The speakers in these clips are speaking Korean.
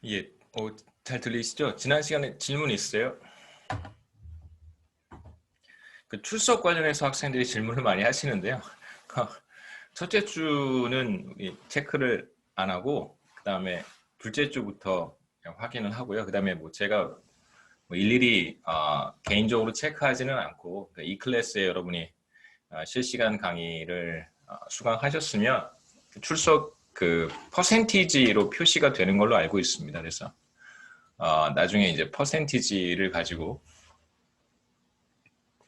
예, 잘 들리시죠? 지난 시간에 질문 있어요? 그 출석 관련해서 학생들이 질문을 많이 하시는데요. 첫째 주는 이 체크를 안 하고, 그 다음에 둘째 주부터 확인을 하고요. 그 다음에 뭐 제가 뭐 일일이 개인적으로 체크하지는 않고, 그 이 클래스에 여러분이 실시간 강의를 수강하셨으면 그 출석 그 퍼센티지로 표시가 되는 걸로 알고 있습니다. 그래서 나중에 이제 퍼센티지를 가지고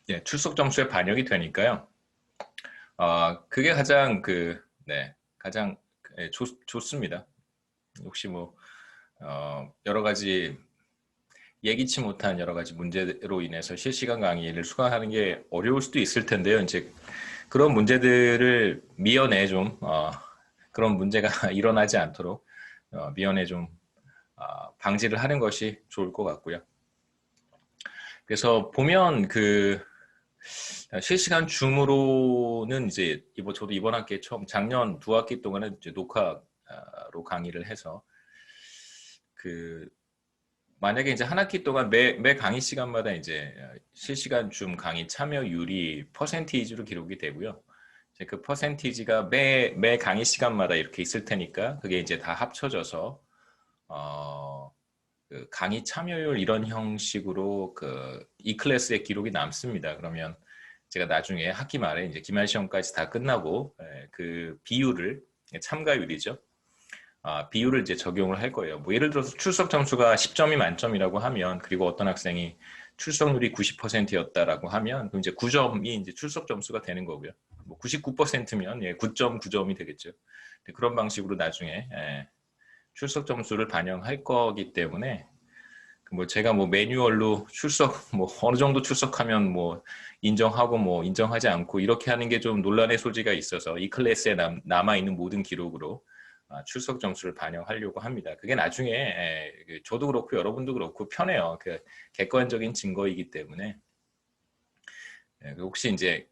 예, 출석 점수에 반영이 되니까요. 그게 가장 네, 가장 좋습니다. 혹시 뭐 여러 가지 예기치 못한 여러 가지 문제로 인해서 실시간 강의를 수강하는 게 어려울 수도 있을 텐데요. 이제 그런 문제들을 미연에 좀 그런 문제가 일어나지 않도록 미연에 좀 방지를 하는 것이 좋을 것 같고요. 그래서 보면 실시간 줌으로는 이제 저도 이번 학기에 처음 작년 두 학기 동안은 이제 녹화로 강의를 해서 그 만약에 이제 한 학기 동안 매 강의 시간마다 이제 실시간 줌 강의 참여율이 퍼센티지로 기록이 되고요. 이제 그 퍼센티지가 매 강의 시간마다 이렇게 있을 테니까 그게 이제 다 합쳐져서 그 강의 참여율 이런 형식으로 이 클래스에 기록이 남습니다. 그러면 제가 나중에 학기 말에 이제 기말 시험까지 다 끝나고 그 비율을 참가율이죠. 비율을 이제 적용을 할 거예요. 뭐 예를 들어서 출석 점수가 10점이 만점이라고 하면 그리고 어떤 학생이 출석률이 90%였다라고 하면 그럼 이제 9점이 이제 출석 점수가 되는 거고요. 뭐 99%면 9.9점이 되겠죠. 그런 방식으로 나중에 출석 점수를 반영할 거기 때문에 뭐 제가 뭐 매뉴얼로 출석 뭐 어느 정도 출석하면 뭐 인정하고 뭐 인정하지 않고 이렇게 하는 게 좀 논란의 소지가 있어서 이 클래스에 남아 있는 모든 기록으로 출석 점수를 반영하려고 합니다. 그게 나중에 저도 그렇고 여러분도 그렇고 편해요. 그 객관적인 증거이기 때문에 혹시 이제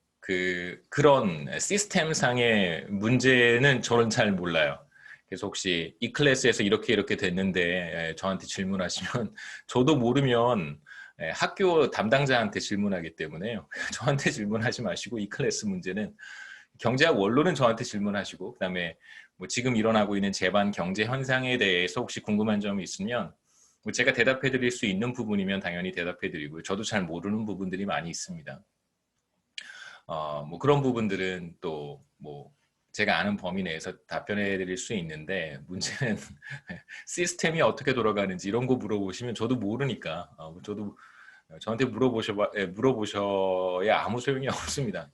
그런 시스템상의 문제는 저는 잘 몰라요. 그래서 혹시 이 클래스에서 이렇게 됐는데 저한테 질문하시면 저도 모르면 학교 담당자한테 질문하기 때문에요. 저한테 질문하지 마시고 이 클래스 문제는 경제학 원로는 저한테 질문하시고 그다음에 뭐 지금 일어나고 있는 제반 경제 현상에 대해서 혹시 궁금한 점이 있으면 뭐 제가 대답해 드릴 수 있는 부분이면 당연히 대답해 드리고요. 저도 잘 모르는 부분들이 많이 있습니다. 뭐 그런 부분들은 또 뭐 제가 아는 범위 내에서 답변해 드릴 수 있는데 문제는 시스템이 어떻게 돌아가는지 이런 거 물어보시면 저도 모르니까 저도 저한테 물어보셔야 아무 소용이 없습니다.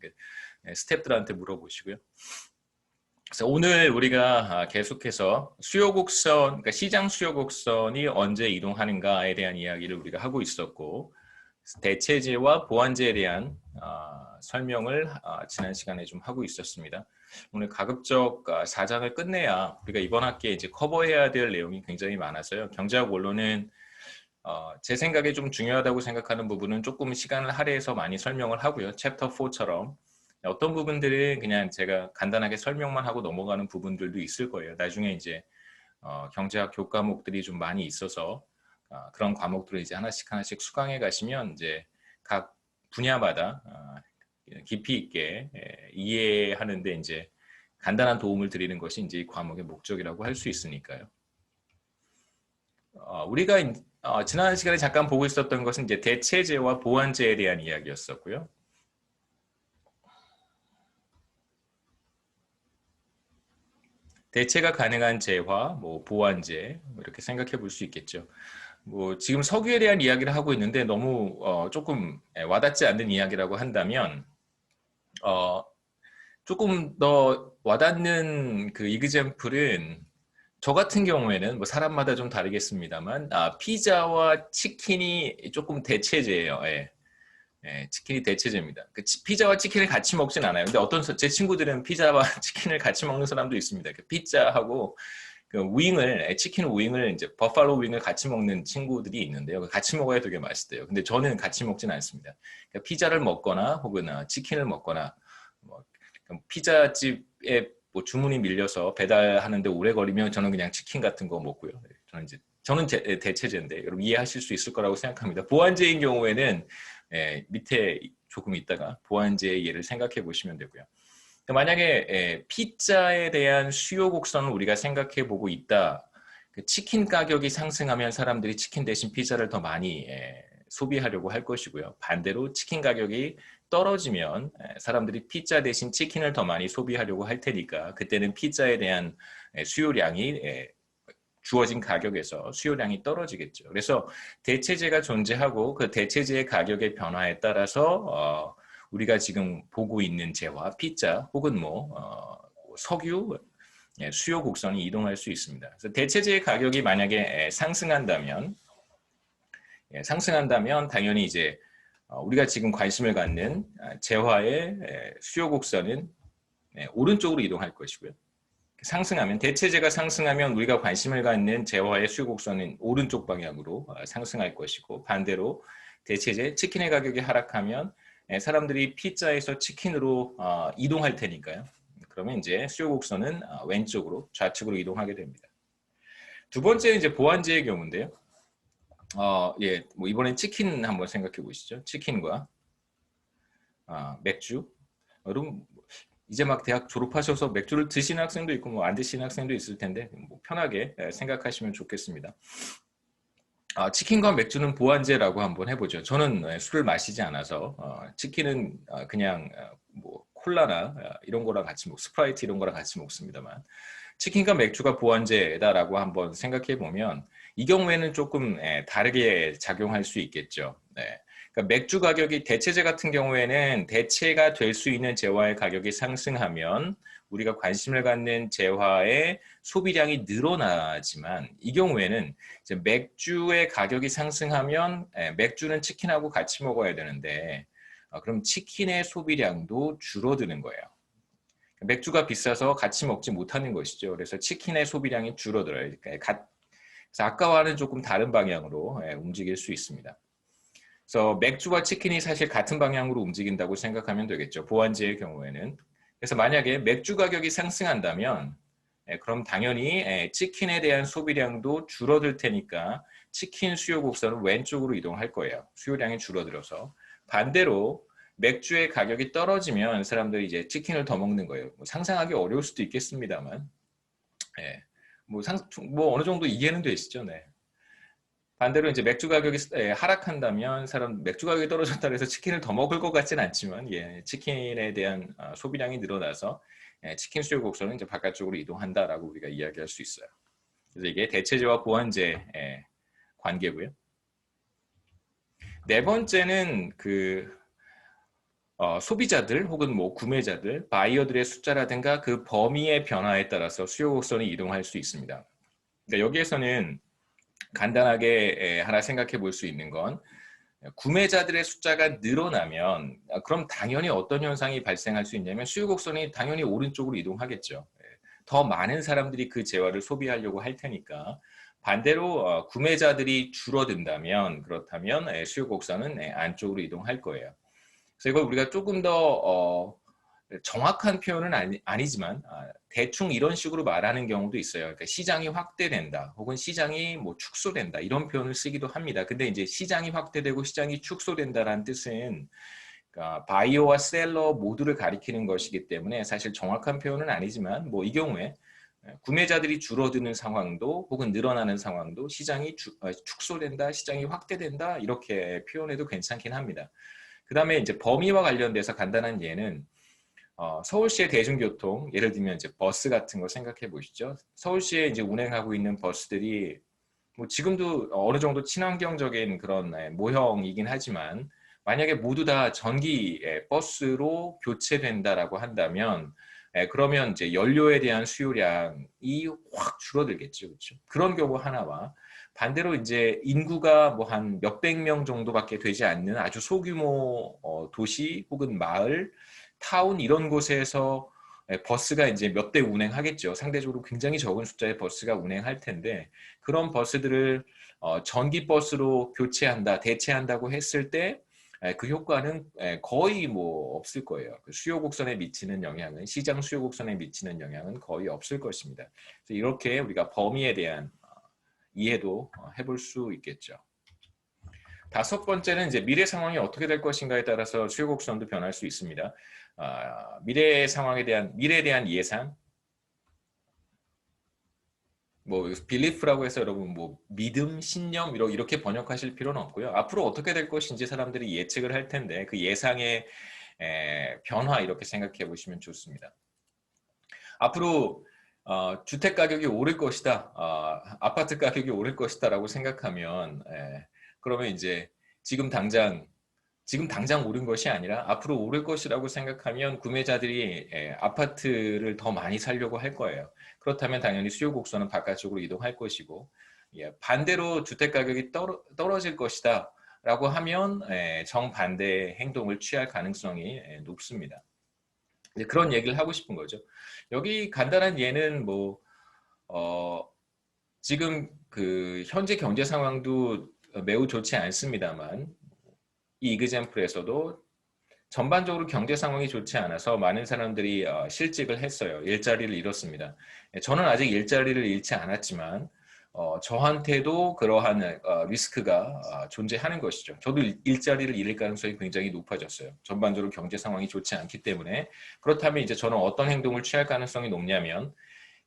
스태프들한테 물어보시고요. 그래서 오늘 우리가 계속해서 수요곡선, 그러니까 시장 수요곡선이 언제 이동하는가에 대한 이야기를 우리가 하고 있었고 대체제와 보완제에 대한 설명을 지난 시간에 좀 하고 있었습니다. 오늘 가급적 4장을 끝내야 우리가 이번 학기에 이제 커버해야 될 내용이 굉장히 많아서요. 경제학 원로는 제 생각에 좀 중요하다고 생각하는 부분은 조금 시간을 할애해서 많이 설명을 하고요. 챕터 4처럼 어떤 부분들은 그냥 제가 간단하게 설명만 하고 넘어가는 부분들도 있을 거예요. 나중에 이제 경제학 교과목들이 좀 많이 있어서 그런 과목들을 이제 하나씩 수강해 가시면 이제 각 분야마다 깊이 있게 이해하는데 이제 간단한 도움을 드리는 것이 이제 이 과목의 목적이라고 할 수 있으니까요. 우리가 지난 시간에 잠깐 보고 있었던 것은 이제 대체제와 보완제에 대한 이야기였었고요. 대체가 가능한 재화, 뭐 보완제 뭐 이렇게 생각해 볼 수 있겠죠. 뭐 지금 석유에 대한 이야기를 하고 있는데 너무 조금 와닿지 않는 이야기라고 한다면 조금 더 와닿는 그 이그젬플은 저 같은 경우에는 뭐 사람마다 좀 다르겠습니다만 피자와 치킨이 조금 대체제예요. 예. 예, 치킨이 대체제입니다. 피자와 치킨을 같이 먹진 않아요. 근데 어떤 제 친구들은 피자와 치킨을 같이 먹는 사람도 있습니다. 피자하고 치킨 윙을 이제 버팔로 윙을 같이 먹는 친구들이 있는데요. 같이 먹어야 되게 맛있대요. 근데 저는 같이 먹진 않습니다. 그러니까 피자를 먹거나 혹은 치킨을 먹거나 뭐 피자집에 뭐 주문이 밀려서 배달하는데 오래 걸리면 저는 그냥 치킨 같은 거 먹고요. 저는 이제 저는 대체제인데 여러분 이해하실 수 있을 거라고 생각합니다. 보완제인 경우에는 밑에 조금 있다가 보완제의 예를 생각해 보시면 되고요. 만약에 피자에 대한 수요 곡선을 우리가 생각해 보고 있다. 치킨 가격이 상승하면 사람들이 치킨 대신 피자를 더 많이 소비하려고 할 것이고요. 반대로 치킨 가격이 떨어지면 사람들이 피자 대신 치킨을 더 많이 소비하려고 할 테니까 그때는 피자에 대한 수요량이 주어진 가격에서 수요량이 떨어지겠죠. 그래서 대체제가 존재하고 그 대체제의 가격의 변화에 따라서 우리가 지금 보고 있는 재화, 피자 혹은 석유 수요 곡선이 이동할 수 있습니다. 그래서 대체제의 가격이 만약에 상승한다면 당연히 이제 우리가 지금 관심을 갖는 재화의 수요 곡선은 오른쪽으로 이동할 것이고요. 상승하면 대체제가 상승하면 우리가 관심을 갖는 재화의 수요 곡선은 오른쪽 방향으로 상승할 것이고 반대로 대체제 치킨의 가격이 하락하면 사람들이 피자에서 치킨으로 이동할 테니까요. 그러면 이제 수요 곡선은 왼쪽으로 좌측으로 이동하게 됩니다. 두 번째는 이제 보완제의 경우인데요. 뭐 이번엔 치킨 한번 생각해 보시죠. 치킨과 맥주. 여러분 이제 막 대학 졸업하셔서 맥주를 드시는 학생도 있고 뭐 안 드시는 학생도 있을 텐데 뭐 편하게 생각하시면 좋겠습니다. 치킨과 맥주는 보완제라고 한번 해보죠. 저는 술을 마시지 않아서 치킨은 그냥 뭐 콜라나 이런 거랑 같이 스프라이트 이런 거랑 같이 먹습니다만 치킨과 맥주가 보완제다라고 한번 생각해 보면 이 경우에는 조금 다르게 작용할 수 있겠죠. 네. 그러니까 맥주 가격이 대체제 같은 경우에는 대체가 될 수 있는 재화의 가격이 상승하면 우리가 관심을 갖는 재화의 소비량이 늘어나지만 이 경우에는 이제 맥주의 가격이 상승하면 맥주는 치킨하고 같이 먹어야 되는데 그럼 치킨의 소비량도 줄어드는 거예요. 맥주가 비싸서 같이 먹지 못하는 것이죠. 그래서 치킨의 소비량이 줄어들어요. 그래서 아까와는 조금 다른 방향으로 움직일 수 있습니다. 그래서 맥주와 치킨이 사실 같은 방향으로 움직인다고 생각하면 되겠죠. 보완제의 경우에는. 그래서 만약에 맥주 가격이 상승한다면 그럼 당연히 치킨에 대한 소비량도 줄어들 테니까 치킨 수요 곡선은 왼쪽으로 이동할 거예요. 수요량이 줄어들어서. 반대로 맥주의 가격이 떨어지면 사람들이 이제 치킨을 더 먹는 거예요. 뭐 상상하기 어려울 수도 있겠습니다만 뭐 어느 정도 이해는 되시죠? 네. 반대로 이제 맥주 가격이 하락한다면 맥주 가격이 떨어졌다 해서 치킨을 더 먹을 것 같지는 않지만 치킨에 대한 소비량이 늘어나서 치킨 수요 곡선은 이제 바깥쪽으로 이동한다라고 우리가 이야기할 수 있어요. 그래서 이게 대체제와 보완제 관계고요. 네 번째는 소비자들 혹은 뭐 구매자들, 바이어들의 숫자라든가 그 범위의 변화에 따라서 수요 곡선이 이동할 수 있습니다. 그러니까 여기에서는 간단하게 하나 생각해 볼 수 있는 건 구매자들의 숫자가 늘어나면 그럼 당연히 어떤 현상이 발생할 수 있냐면 수요 곡선이 당연히 오른쪽으로 이동하겠죠. 더 많은 사람들이 그 재화를 소비하려고 할 테니까 반대로 구매자들이 줄어든다면 그렇다면 수요 곡선은 안쪽으로 이동할 거예요. 그래서 이걸 우리가 조금 더 정확한 표현은 아니지만 대충 이런 식으로 말하는 경우도 있어요. 그러니까 시장이 확대된다 혹은 시장이 뭐 축소된다 이런 표현을 쓰기도 합니다. 근데 이제 시장이 확대되고 시장이 축소된다라는 뜻은 그러니까 바이어와 셀러 모두를 가리키는 것이기 때문에 사실 정확한 표현은 아니지만 뭐 이 경우에 구매자들이 줄어드는 상황도 혹은 늘어나는 상황도 시장이 축소된다, 시장이 확대된다 이렇게 표현해도 괜찮긴 합니다. 그 다음에 이제 범위와 관련돼서 간단한 예는 서울시의 대중교통, 예를 들면 이제 버스 같은 거 생각해 보시죠. 서울시에 이제 운행하고 있는 버스들이 뭐 지금도 어느 정도 친환경적인 그런 모형이긴 하지만 만약에 모두 다 전기 버스로 교체된다라고 한다면 그러면 이제 연료에 대한 수요량이 확 줄어들겠죠. 그렇죠? 그런 경우 하나와 반대로 이제 인구가 뭐 한 몇백 명 정도밖에 되지 않는 아주 소규모 도시 혹은 마을, 타운 이런 곳에서 버스가 이제 몇 대 운행하겠죠. 상대적으로 굉장히 적은 숫자의 버스가 운행할 텐데 그런 버스들을 전기 버스로 교체한다, 대체한다고 했을 때 그 효과는 거의 뭐 없을 거예요. 수요 곡선에 미치는 영향은 시장 수요 곡선에 미치는 영향은 거의 없을 것입니다. 그래서 이렇게 우리가 범위에 대한 이해도 해볼 수 있겠죠. 다섯 번째는 이제 미래 상황이 어떻게 될 것인가에 따라서 수요 곡선도 변할 수 있습니다. 미래 상황에 대한 미래에 대한 예상, 뭐 belief라고 해서 여러분 뭐 믿음, 신념 이렇게 번역하실 필요는 없고요. 앞으로 어떻게 될 것인지 사람들이 예측을 할 텐데 그 예상의 변화 이렇게 생각해 보시면 좋습니다. 앞으로 주택 가격이 오를 것이다, 아파트 가격이 오를 것이다라고 생각하면 그러면 이제 지금 당장 오른 것이 아니라 앞으로 오를 것이라고 생각하면 구매자들이 아파트를 더 많이 사려고 할 거예요. 그렇다면 당연히 수요 곡선은 바깥쪽으로 이동할 것이고, 반대로 주택 가격이 떨어질 것이다 라고 하면 정반대의 행동을 취할 가능성이 높습니다. 그런 얘기를 하고 싶은 거죠. 여기 간단한 예는 뭐 지금 그 현재 경제 상황도 매우 좋지 않습니다만 이 이그젬플에서도 전반적으로 경제 상황이 좋지 않아서 많은 사람들이 실직을 했어요. 일자리를 잃었습니다. 저는 아직 일자리를 잃지 않았지만 저한테도 그러한 리스크가 존재하는 것이죠. 저도 일자리를 잃을 가능성이 굉장히 높아졌어요. 전반적으로 경제 상황이 좋지 않기 때문에. 그렇다면 이제 저는 어떤 행동을 취할 가능성이 높냐면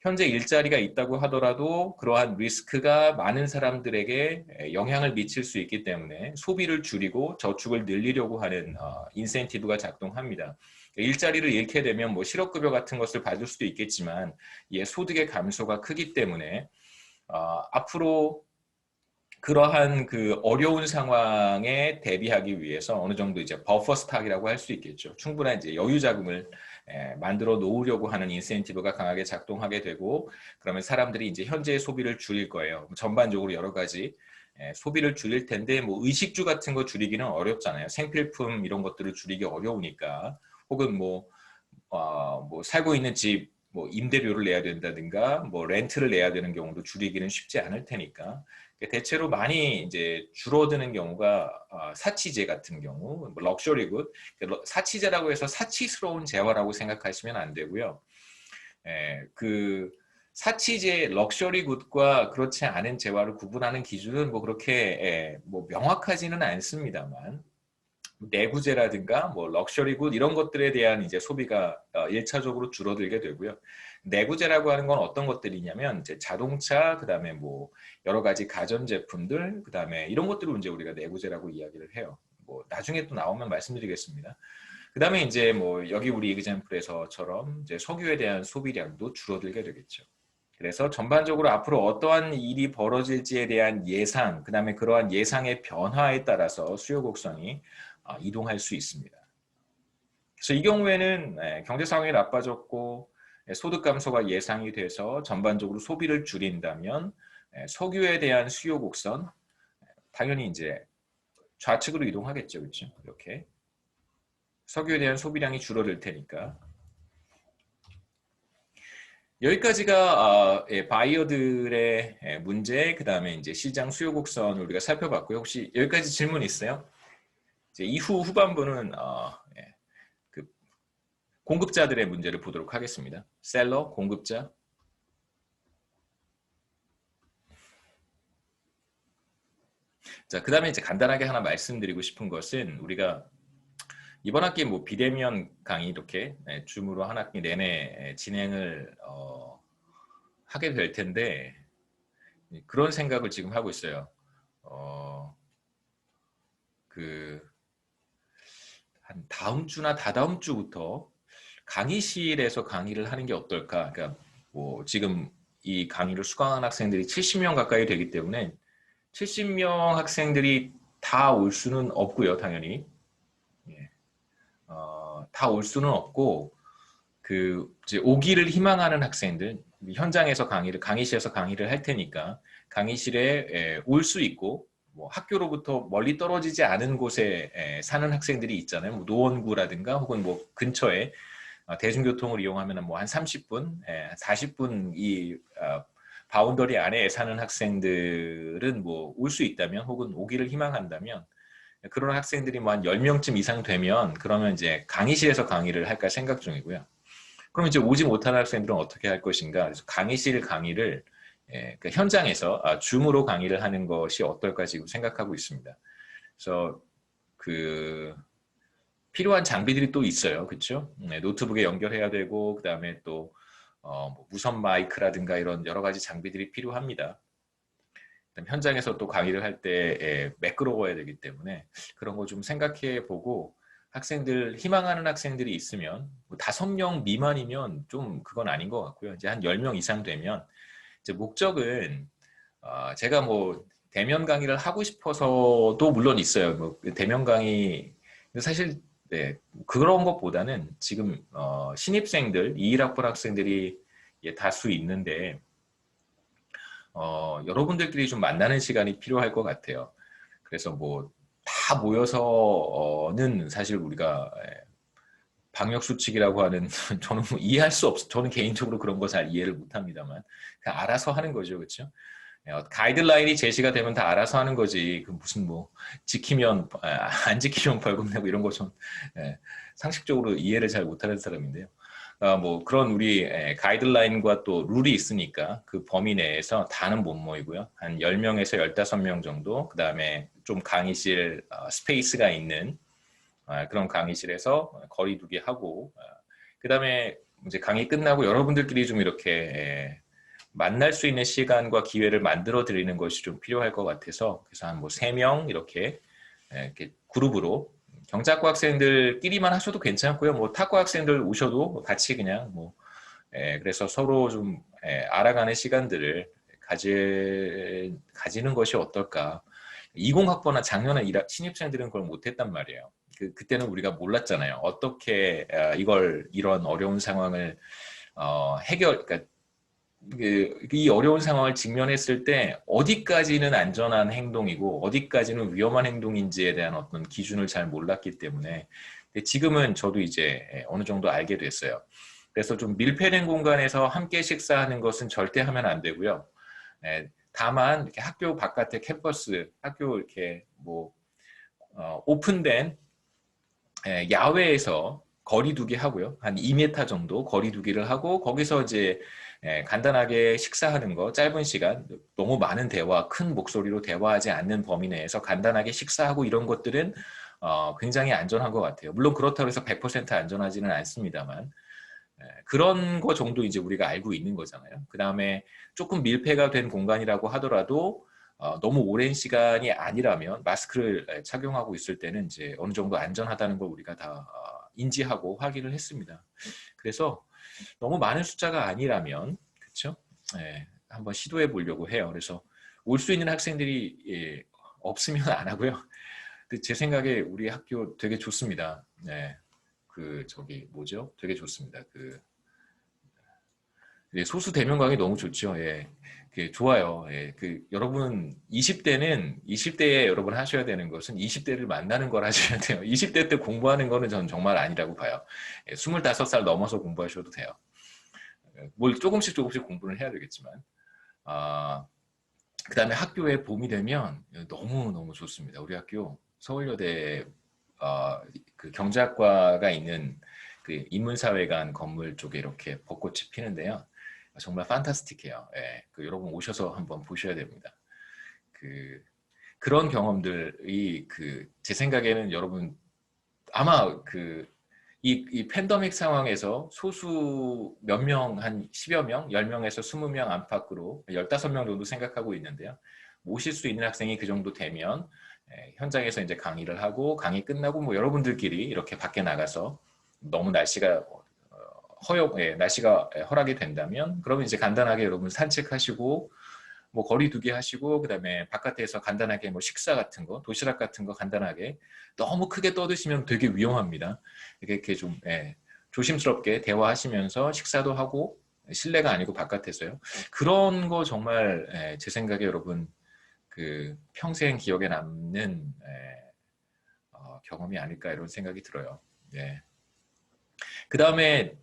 현재 일자리가 있다고 하더라도 그러한 리스크가 많은 사람들에게 영향을 미칠 수 있기 때문에 소비를 줄이고 저축을 늘리려고 하는 인센티브가 작동합니다. 일자리를 잃게 되면 뭐 실업급여 같은 것을 받을 수도 있겠지만 소득의 감소가 크기 때문에 앞으로 그러한 그 어려운 상황에 대비하기 위해서 어느 정도 이제 버퍼 스탁이라고 할 수 있겠죠. 충분한 이제 여유 자금을 만들어 놓으려고 하는 인센티브가 강하게 작동하게 되고, 그러면 사람들이 이제 현재의 소비를 줄일 거예요. 전반적으로 여러 가지 소비를 줄일 텐데 뭐 의식주 같은 거 줄이기는 어렵잖아요. 생필품 이런 것들을 줄이기 어려우니까, 혹은 뭐 살고 있는 집 뭐 임대료를 내야 된다든가 뭐 렌트를 내야 되는 경우도 줄이기는 쉽지 않을 테니까 대체로 많이 이제 줄어드는 경우가 사치제 같은 경우, 뭐 럭셔리 굿, 사치제라고 해서 사치스러운 재화라고 생각하시면 안 되고요. 그 사치제, 럭셔리 굿과 그렇지 않은 재화를 구분하는 기준은 뭐 그렇게 뭐 명확하지는 않습니다만 내구재라든가 뭐 럭셔리 굿 이런 것들에 대한 이제 소비가 1차적으로 줄어들게 되고요. 내구재라고 하는 건 어떤 것들이냐면 이제 자동차, 그다음에 뭐 여러 가지 가전 제품들, 그다음에 이런 것들을 이제 우리가 내구재라고 이야기를 해요. 뭐 나중에 또 나오면 말씀드리겠습니다. 그다음에 이제 뭐 여기 우리 이그젬플에서처럼 이제 석유에 대한 소비량도 줄어들게 되겠죠. 그래서 전반적으로 앞으로 어떠한 일이 벌어질지에 대한 예상, 그다음에 그러한 예상의 변화에 따라서 수요 곡선이 이동할 수 있습니다. 그래서 이 경우에는 경제 상황이 나빠졌고 소득 감소가 예상이 돼서 전반적으로 소비를 줄인다면 석유에 대한 수요 곡선 당연히 이제 좌측으로 이동하겠죠, 그렇죠? 이렇게 석유에 대한 소비량이 줄어들 테니까. 여기까지가 바이어들의 문제, 그 다음에 이제 시장 수요 곡선을 우리가 살펴봤고요. 혹시 여기까지 질문 있어요? 이제 이후 후반부는 그 공급자들의 문제를 보도록 하겠습니다. 셀러, 공급자. 자, 그 다음에 이제 간단하게 하나 말씀드리고 싶은 것은 우리가 이번 학기 뭐 비대면 강의 이렇게 줌으로 한 학기 내내 진행을 하게 될 텐데 그런 생각을 지금 하고 있어요. 한 다음 주나 다다음 주부터 강의실에서 강의를 하는 게 어떨까? 그러니까 뭐 지금 이 강의를 수강한 학생들이 70명 가까이 되기 때문에 70명 학생들이 다 올 수는 없고요, 당연히. 다 올 수는 없고 그 이제 오기를 희망하는 학생들 현장에서 강의실에서 강의를 할 테니까 강의실에 올 수 있고 뭐 학교로부터 멀리 떨어지지 않은 곳에 사는 학생들이 있잖아요. 뭐 노원구라든가 혹은 뭐 근처에 대중교통을 이용하면 뭐 한 30분, 40분 이 바운더리 안에 사는 학생들은 뭐 올 수 있다면 혹은 오기를 희망한다면 그런 학생들이 뭐 한 10명쯤 이상 되면 그러면 이제 강의실에서 강의를 할까 생각 중이고요. 그럼 이제 오지 못하는 학생들은 어떻게 할 것인가? 그래서 강의실 강의를 그 현장에서 줌으로 강의를 하는 것이 어떨까 지금 생각하고 있습니다. 그래서 그 필요한 장비들이 또 있어요, 그렇죠? 노트북에 연결해야 되고 그 다음에 또 뭐 무선 마이크라든가 이런 여러 가지 장비들이 필요합니다. 현장에서 또 강의를 할 때 매끄러워야 되기 때문에 그런 거 좀 생각해 보고 학생들 희망하는 학생들이 있으면 뭐 5명 미만이면 좀 그건 아닌 것 같고요. 이제 한 10명 이상 되면 이제 목적은 제가 뭐 대면 강의를 하고 싶어서도 물론 있어요. 뭐 대면 강의 사실 네, 그런 것보다는 지금 신입생들 21학번 학생들이 다수 있는데 여러분들끼리 좀 만나는 시간이 필요할 것 같아요. 그래서 뭐 다 모여서는 사실 우리가 방역 수칙이라고 하는 저는 뭐 이해할 수 없어. 저는 개인적으로 그런 거 잘 이해를 못합니다만 그냥 알아서 하는 거죠, 그렇죠? 가이드라인이 제시가 되면 다 알아서 하는 거지. 그 무슨 뭐 지키면 안 지키면 벌금 내고 이런 거 좀 상식적으로 이해를 잘 못하는 사람인데요. 뭐 그런 우리 가이드라인과 또 룰이 있으니까 그 범위 내에서 다는 못 모이고요. 한 10명에서 15명 정도, 그 다음에 좀 강의실 스페이스가 있는 그런 강의실에서 거리 두기 하고, 그 다음에 이제 강의 끝나고 여러분들끼리 좀 이렇게 만날 수 있는 시간과 기회를 만들어 드리는 것이 좀 필요할 것 같아서, 그래서 한 뭐 3명 이렇게 그룹으로 경작고 학생들끼리만 하셔도 괜찮고요. 뭐 탁구 학생들 오셔도 같이 그냥 뭐 그래서 서로 좀 알아가는 시간들을 가지는 것이 어떨까. 20학번은 작년에 신입생들은 그걸 못했단 말이에요. 그때는 우리가 몰랐잖아요. 어떻게 이런 어려운 상황을 그러니까 이 어려운 상황을 직면했을 때 어디까지는 안전한 행동이고 어디까지는 위험한 행동인지에 대한 어떤 기준을 잘 몰랐기 때문에 지금은 저도 이제 어느 정도 알게 됐어요. 그래서 좀 밀폐된 공간에서 함께 식사하는 것은 절대 하면 안 되고요. 다만 이렇게 학교 바깥의 캠퍼스, 학교 이렇게 뭐 오픈된 야외에서 거리두기 하고요. 한 2m 정도 거리두기를 하고 거기서 이제 간단하게 식사하는 거, 짧은 시간, 너무 많은 대화, 큰 목소리로 대화하지 않는 범위 내에서 간단하게 식사하고 이런 것들은 굉장히 안전한 것 같아요. 물론 그렇다고 해서 100% 안전하지는 않습니다만 그런 거 정도 이제 우리가 알고 있는 거잖아요. 그 다음에 조금 밀폐가 된 공간이라고 하더라도 너무 오랜 시간이 아니라면 마스크를 착용하고 있을 때는 이제 어느 정도 안전하다는 걸 우리가 다 인지하고 확인을 했습니다. 그래서 너무 많은 숫자가 아니라면 그렇죠? 한번 시도해 보려고 해요. 그래서 올 수 있는 학생들이 없으면 안 하고요. 근데 제 생각에 우리 학교 되게 좋습니다. 그 저기 뭐죠? 되게 좋습니다. 소수 대면 강의 너무 좋죠. 좋아요. 여러분 20대에 여러분 하셔야 되는 것은 20대를 만나는 걸 하셔야 돼요. 20대 때 공부하는 거는 저는 정말 아니라고 봐요. 25살 넘어서 공부하셔도 돼요. 뭘 조금씩 공부를 해야 되겠지만 그 다음에 학교에 봄이 되면 너무 좋습니다. 우리 학교 서울여대 그 경제학과가 있는 그 인문사회관 건물 쪽에 이렇게 벚꽃이 피는데요. 정말 판타스틱해요. 여러분 오셔서 한번 보셔야 됩니다. 그런 경험들이 제 생각에는 여러분 아마 이 팬데믹 상황에서 소수 몇 명, 한 10여 명, 10명에서 20명 안팎으로 15명 정도 생각하고 있는데요. 모실 수 있는 학생이 그 정도 되면 현장에서 이제 강의를 하고 강의 끝나고 뭐 여러분들끼리 이렇게 밖에 나가서 너무 날씨가 날씨가 허락이 된다면 그러면 이제 간단하게 여러분 산책하시고 뭐 거리두기 하시고 그다음에 바깥에서 간단하게 뭐 식사 같은 거 도시락 같은 거 간단하게 너무 크게 떠드시면 되게 위험합니다. 이렇게 좀 조심스럽게 대화하시면서 식사도 하고 실내가 아니고 바깥에서요. 그런 거 정말 제 생각에 여러분 평생 기억에 남는 경험이 아닐까 이런 생각이 들어요. 그 다음에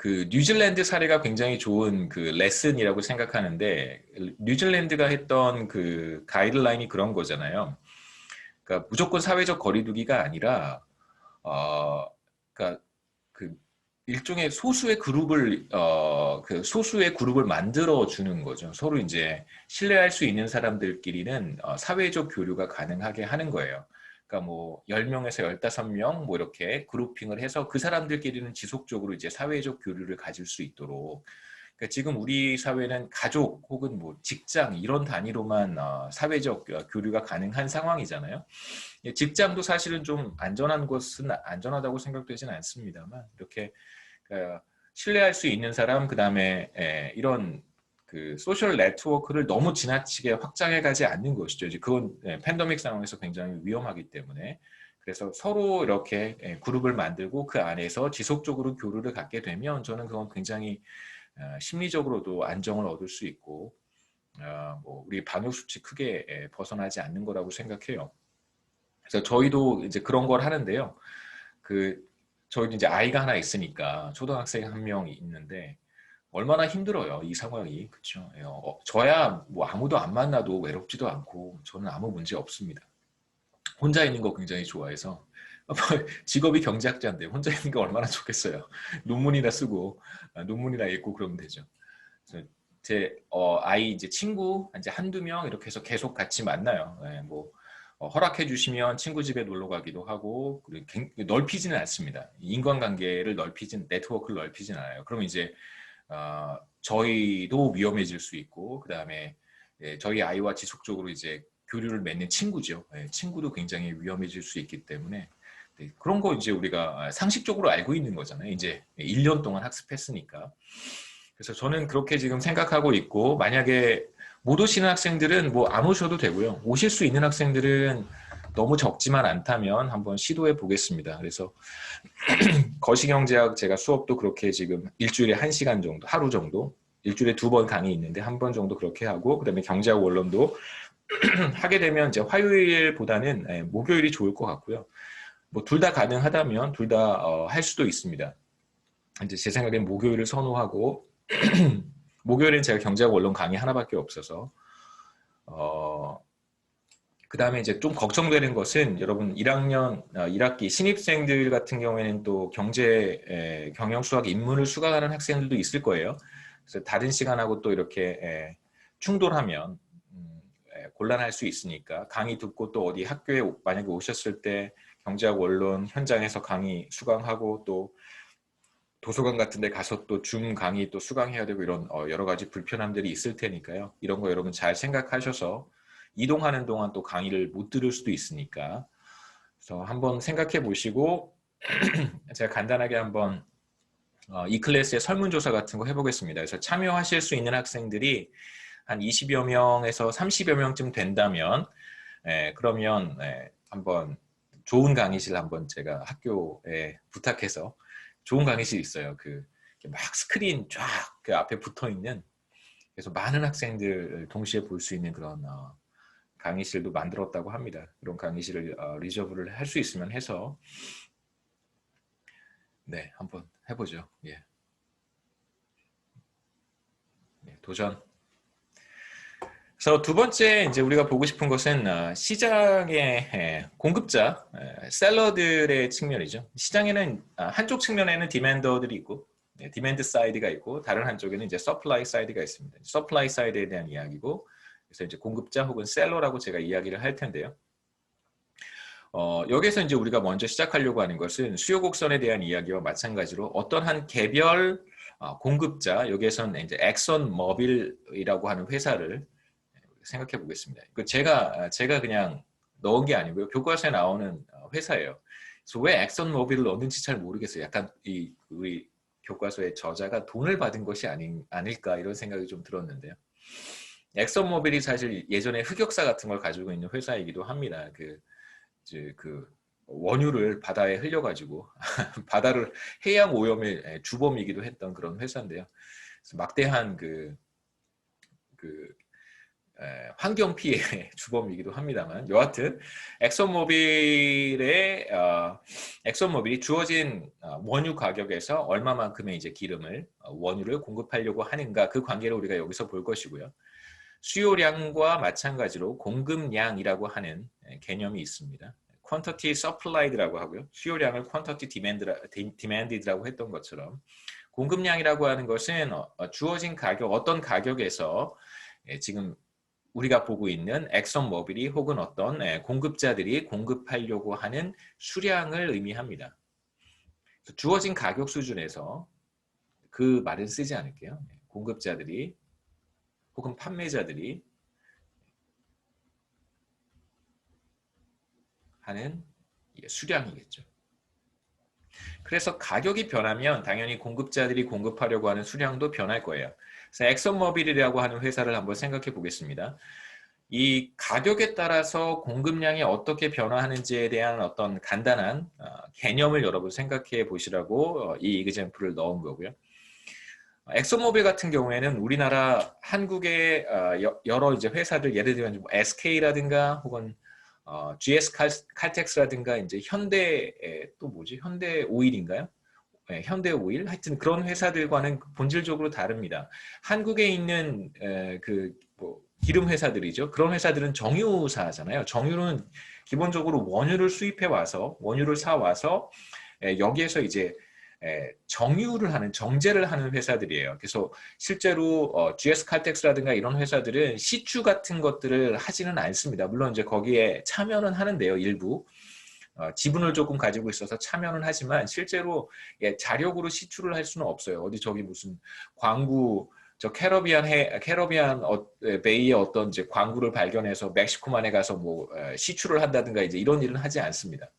뉴질랜드 사례가 굉장히 좋은 레슨이라고 생각하는데 뉴질랜드가 했던 가이드라인이 그런 거잖아요. 그러니까 무조건 사회적 거리두기가 아니라 그러니까 일종의 소수의 그룹을 그 소수의 그룹을 만들어 주는 거죠. 서로 이제 신뢰할 수 있는 사람들끼리는 사회적 교류가 가능하게 하는 거예요. 그러니까 뭐 10명에서 15명 뭐 이렇게 그룹핑을 해서 그 사람들끼리는 지속적으로 이제 사회적 교류를 가질 수 있도록. 그러니까 지금 우리 사회는 가족 혹은 뭐 직장 이런 단위로만 사회적 교류가 가능한 상황이잖아요. 직장도 사실은 좀 안전한 것은 안전하다고 생각되지는 않습니다만 이렇게 신뢰할 수 있는 사람, 그 다음에 이런 그 소셜 네트워크를 너무 지나치게 확장해 가지 않는 것이죠. 이제 그건 팬데믹 상황에서 굉장히 위험하기 때문에. 그래서 서로 이렇게 그룹을 만들고 그 안에서 지속적으로 교류를 갖게 되면 저는 그건 굉장히 심리적으로도 안정을 얻을 수 있고 뭐 우리 방역 수칙 크게 벗어나지 않는 거라고 생각해요. 그래서 저희도 이제 그런 걸 하는데요. 그 저희도 이제 아이가 하나 있으니까 초등학생 한 명이 있는데 얼마나 힘들어요 이 상황이. 그렇죠. 저야 뭐 아무도 안 만나도 외롭지도 않고 저는 아무 문제 없습니다. 혼자 있는 거 굉장히 좋아해서 직업이 경제학자인데 혼자 있는 게 얼마나 좋겠어요. 논문이나 쓰고 논문이나 읽고 그러면 되죠. 그래서 제 아이 이제 친구 이제 한두 명 이렇게 해서 계속 같이 만나요. 뭐 허락해 주시면 친구 집에 놀러 가기도 하고 넓히지는 않습니다. 인간관계를 넓히진 네트워크를 넓히진 않아요. 그러면 이제 저희도 위험해질 수 있고 그 다음에 저희 아이와 지속적으로 이제 교류를 맺는 친구죠. 친구도 굉장히 위험해질 수 있기 때문에 그런 거 이제 우리가 상식적으로 알고 있는 거잖아요. 이제 1년 동안 학습했으니까. 그래서 저는 그렇게 지금 생각하고 있고 만약에 못 오시는 학생들은 뭐 안 오셔도 되고요. 오실 수 있는 학생들은 너무 적지만 않다면 한번 시도해 보겠습니다. 그래서 거시경제학 제가 수업도 그렇게 지금 일주일에 1시간 정도, 하루 정도, 일주일에 2번 강의 있는데 한 번 정도 그렇게 하고 그다음에 경제학 원론도 하게 되면 이제 화요일보다는 목요일이 좋을 것 같고요. 뭐 둘 다 가능하다면 둘 다 할 수도 있습니다. 이제 제 생각엔 목요일을 선호하고 목요일엔 제가 경제학 원론 강의 하나밖에 없어서 그 다음에 이제 좀 걱정되는 것은 여러분 1학년 1학기 신입생들 같은 경우에는 또 경제 경영 수학 인문을 수강하는 학생들도 있을 거예요. 그래서 다른 시간하고 또 이렇게 충돌하면 곤란할 수 있으니까 강의 듣고 또 어디 학교에 만약에 오셨을 때 경제학 원론 현장에서 강의 수강하고 또 도서관 같은 데 가서 또 줌 강의 또 수강해야 되고 이런 여러 가지 불편함들이 있을 테니까요. 이런 거 여러분 잘 생각하셔서 이동하는 동안 또 강의를 못 들을 수도 있으니까 그래서 한번 생각해 보시고 제가 간단하게 한번 이 클래스의 설문조사 같은 거 해보겠습니다. 그래서 참여하실 수 있는 학생들이 한 20여 명에서 30여 명쯤 된다면 그러면 한번 좋은 강의실 한번 제가 학교에 부탁해서 좋은 강의실 있어요. 그 막 스크린 쫙 그 앞에 붙어 있는 그래서 많은 학생들 동시에 볼 수 있는 그런 강의실도 만들었다고 합니다. 그런 강의실을 리저브를 할 수 있으면 해서 네 한번 해보죠. 예. 도전. 그래서 두 번째 이제 우리가 보고 싶은 것은 시장의 공급자, 셀러들의 측면이죠. 시장에는 한쪽 측면에는 디맨더들이 있고, 디맨드 사이드가 있고, 다른 한쪽에는 이제 서플라이 사이드가 있습니다. 서플라이 사이드에 대한 이야기고, 그래서 이제 공급자 혹은 셀러라고 제가 이야기를 할 텐데요. 여기서 이제 우리가 먼저 시작하려고 하는 것은 수요 곡선에 대한 이야기와 마찬가지로 어떤 한 개별 공급자, 여기에서는 이제 엑선 모빌이라고 하는 회사를 생각해 보겠습니다. 제가 그냥 넣은 게 아니고요. 교과서에 나오는 회사예요. 그래서 왜 엑선 모빌을 넣는지 잘 모르겠어요. 약간 우리 교과서의 저자가 돈을 받은 것이 아닐까 이런 생각이 좀 들었는데요. 엑선 모빌이 사실 예전에 흑역사 같은 걸 가지고 있는 회사이기도 합니다. 그 원유를 바다에 흘려가지고 바다를 해양 오염의 주범이기도 했던 그런 회사인데요. 그래서 막대한 환경 피해 주범이기도 합니다만 여하튼 엑선모빌이 주어진 원유 가격에서 얼마만큼의 이제 기름을 원유를 공급하려고 하는가 그 관계를 우리가 여기서 볼 것이고요. 수요량과 마찬가지로 공급량이라고 하는 개념이 있습니다. quantity supplied라고 하고요. 수요량을 quantity demanded라고 했던 것처럼 공급량이라고 하는 것은 주어진 가격, 어떤 가격에서 지금 우리가 보고 있는 엑슨모빌이 혹은 어떤 공급자들이 공급하려고 하는 수량을 의미합니다. 주어진 가격 수준에서 그 말은 쓰지 않을게요. 공급자들이 혹은 판매자들이 하는 수량이겠죠. 그래서 가격이 변하면 당연히 공급자들이 공급하려고 하는 수량도 변할 거예요. 그래서 엑슨모빌이라고 하는 회사를 한번 생각해 보겠습니다. 이 가격에 따라서 공급량이 어떻게 변화하는지에 대한 어떤 간단한 개념을 여러분 생각해 보시라고 이 이그젬플을 넣은 거고요. 엑슨모빌 같은 경우에는 우리나라 한국의 여러 이제 회사들 예를 들면 SK라든가 혹은 GS 칼텍스라든가 이제 현대 또 뭐지? 현대 오일인가요? 네, 현대 오일 하여튼 그런 회사들과는 본질적으로 다릅니다. 한국에 있는 뭐 기름 회사들이죠. 그런 회사들은 정유사잖아요. 정유는 기본적으로 원유를 수입해 와서 원유를 사 와서 여기에서 이제 정유를 하는 정제를 하는 회사들이에요. 그래서 실제로 GS 칼텍스라든가 이런 회사들은 시추 같은 것들을 하지는 않습니다. 물론 이제 거기에 참여는 하는데요, 일부. 지분을 조금 가지고 있어서 참여는 하지만 실제로 자력으로 시추를 할 수는 없어요. 어디 저기 무슨 광구 저 캐러비안 베이의 어떤 이제 광구를 발견해서 멕시코만에 가서 뭐 시추를 한다든가 이제 이런 일은 하지 않습니다.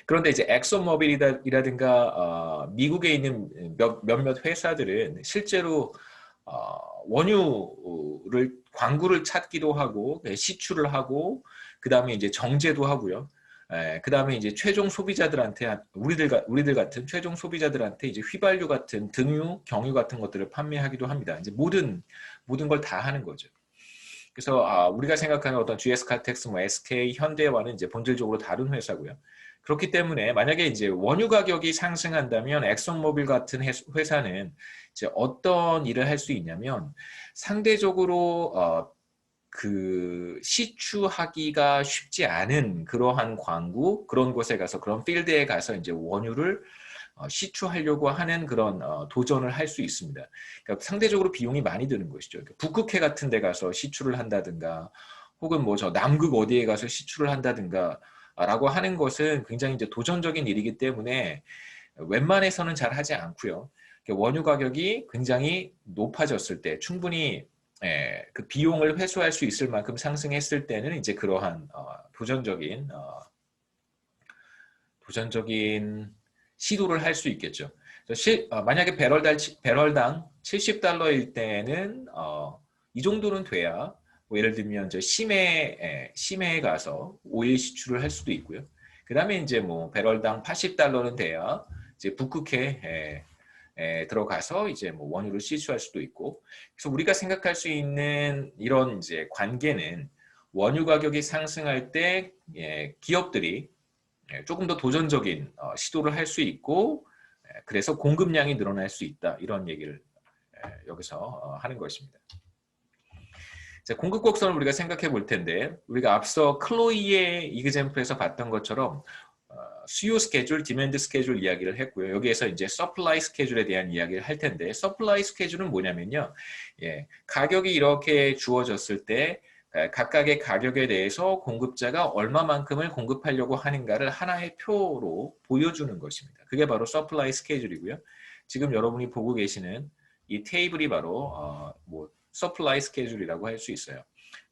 그런데 이제 엑슨모빌이라든가 미국에 있는 몇몇 회사들은 실제로 원유를 광구를 찾기도 하고 시추를 하고 그 다음에 이제 정제도 하고요. 그 다음에 이제 최종 소비자들한테 우리들 같은 최종 소비자들한테 이제 휘발유 같은 등유, 경유 같은 것들을 판매하기도 합니다. 이제 모든 걸 다 하는 거죠. 그래서 우리가 생각하는 어떤 GS 칼텍스, 뭐 SK, 현대와는 이제 본질적으로 다른 회사고요. 그렇기 때문에 만약에 이제 원유 가격이 상승한다면 엑슨모빌 같은 회사는 이제 어떤 일을 할 수 있냐면 상대적으로 그 시추하기가 쉽지 않은 그러한 광구 그런 곳에 가서 그런 필드에 가서 이제 원유를 시추하려고 하는 그런 도전을 할 수 있습니다. 그러니까 상대적으로 비용이 많이 드는 것이죠. 그러니까 북극해 같은 데 가서 시추를 한다든가 혹은 뭐 저 남극 어디에 가서 시추를 한다든가 라고 하는 것은 굉장히 이제 도전적인 일이기 때문에 웬만해서는 잘 하지 않고요. 원유 가격이 굉장히 높아졌을 때 충분히 그 비용을 회수할 수 있을 만큼 상승했을 때는 이제 그러한 도전적인 시도를 할 수 있겠죠. 만약에 배럴당 70달러일 때는 이 정도는 돼야 뭐 예를 들면 심해에 가서 오일 시추를 할 수도 있고요. 그 다음에 이제 뭐 배럴당 80달러는 돼야 이제 북극해 들어가서 이제 뭐 원유를 시추할 수도 있고. 그래서 우리가 생각할 수 있는 이런 이제 관계는 원유 가격이 상승할 때 기업들이 조금 더 도전적인 시도를 할 수 있고 그래서 공급량이 늘어날 수 있다. 이런 얘기를 여기서 하는 것입니다. 자, 공급 곡선을 우리가 생각해 볼 텐데 우리가 앞서 클로이의 이그젬플에서 봤던 것처럼 수요 스케줄, 디맨드 스케줄 이야기를 했고요. 여기에서 이제 서플라이 스케줄에 대한 이야기를 할 텐데 서플라이 스케줄은 뭐냐면요. 가격이 이렇게 주어졌을 때 각각의 가격에 대해서 공급자가 얼마만큼을 공급하려고 하는가를 하나의 표로 보여주는 것입니다. 그게 바로 서플라이 스케줄이고요. 지금 여러분이 보고 계시는 이 테이블이 바로 서플라이 스케줄이라고 할 수 있어요.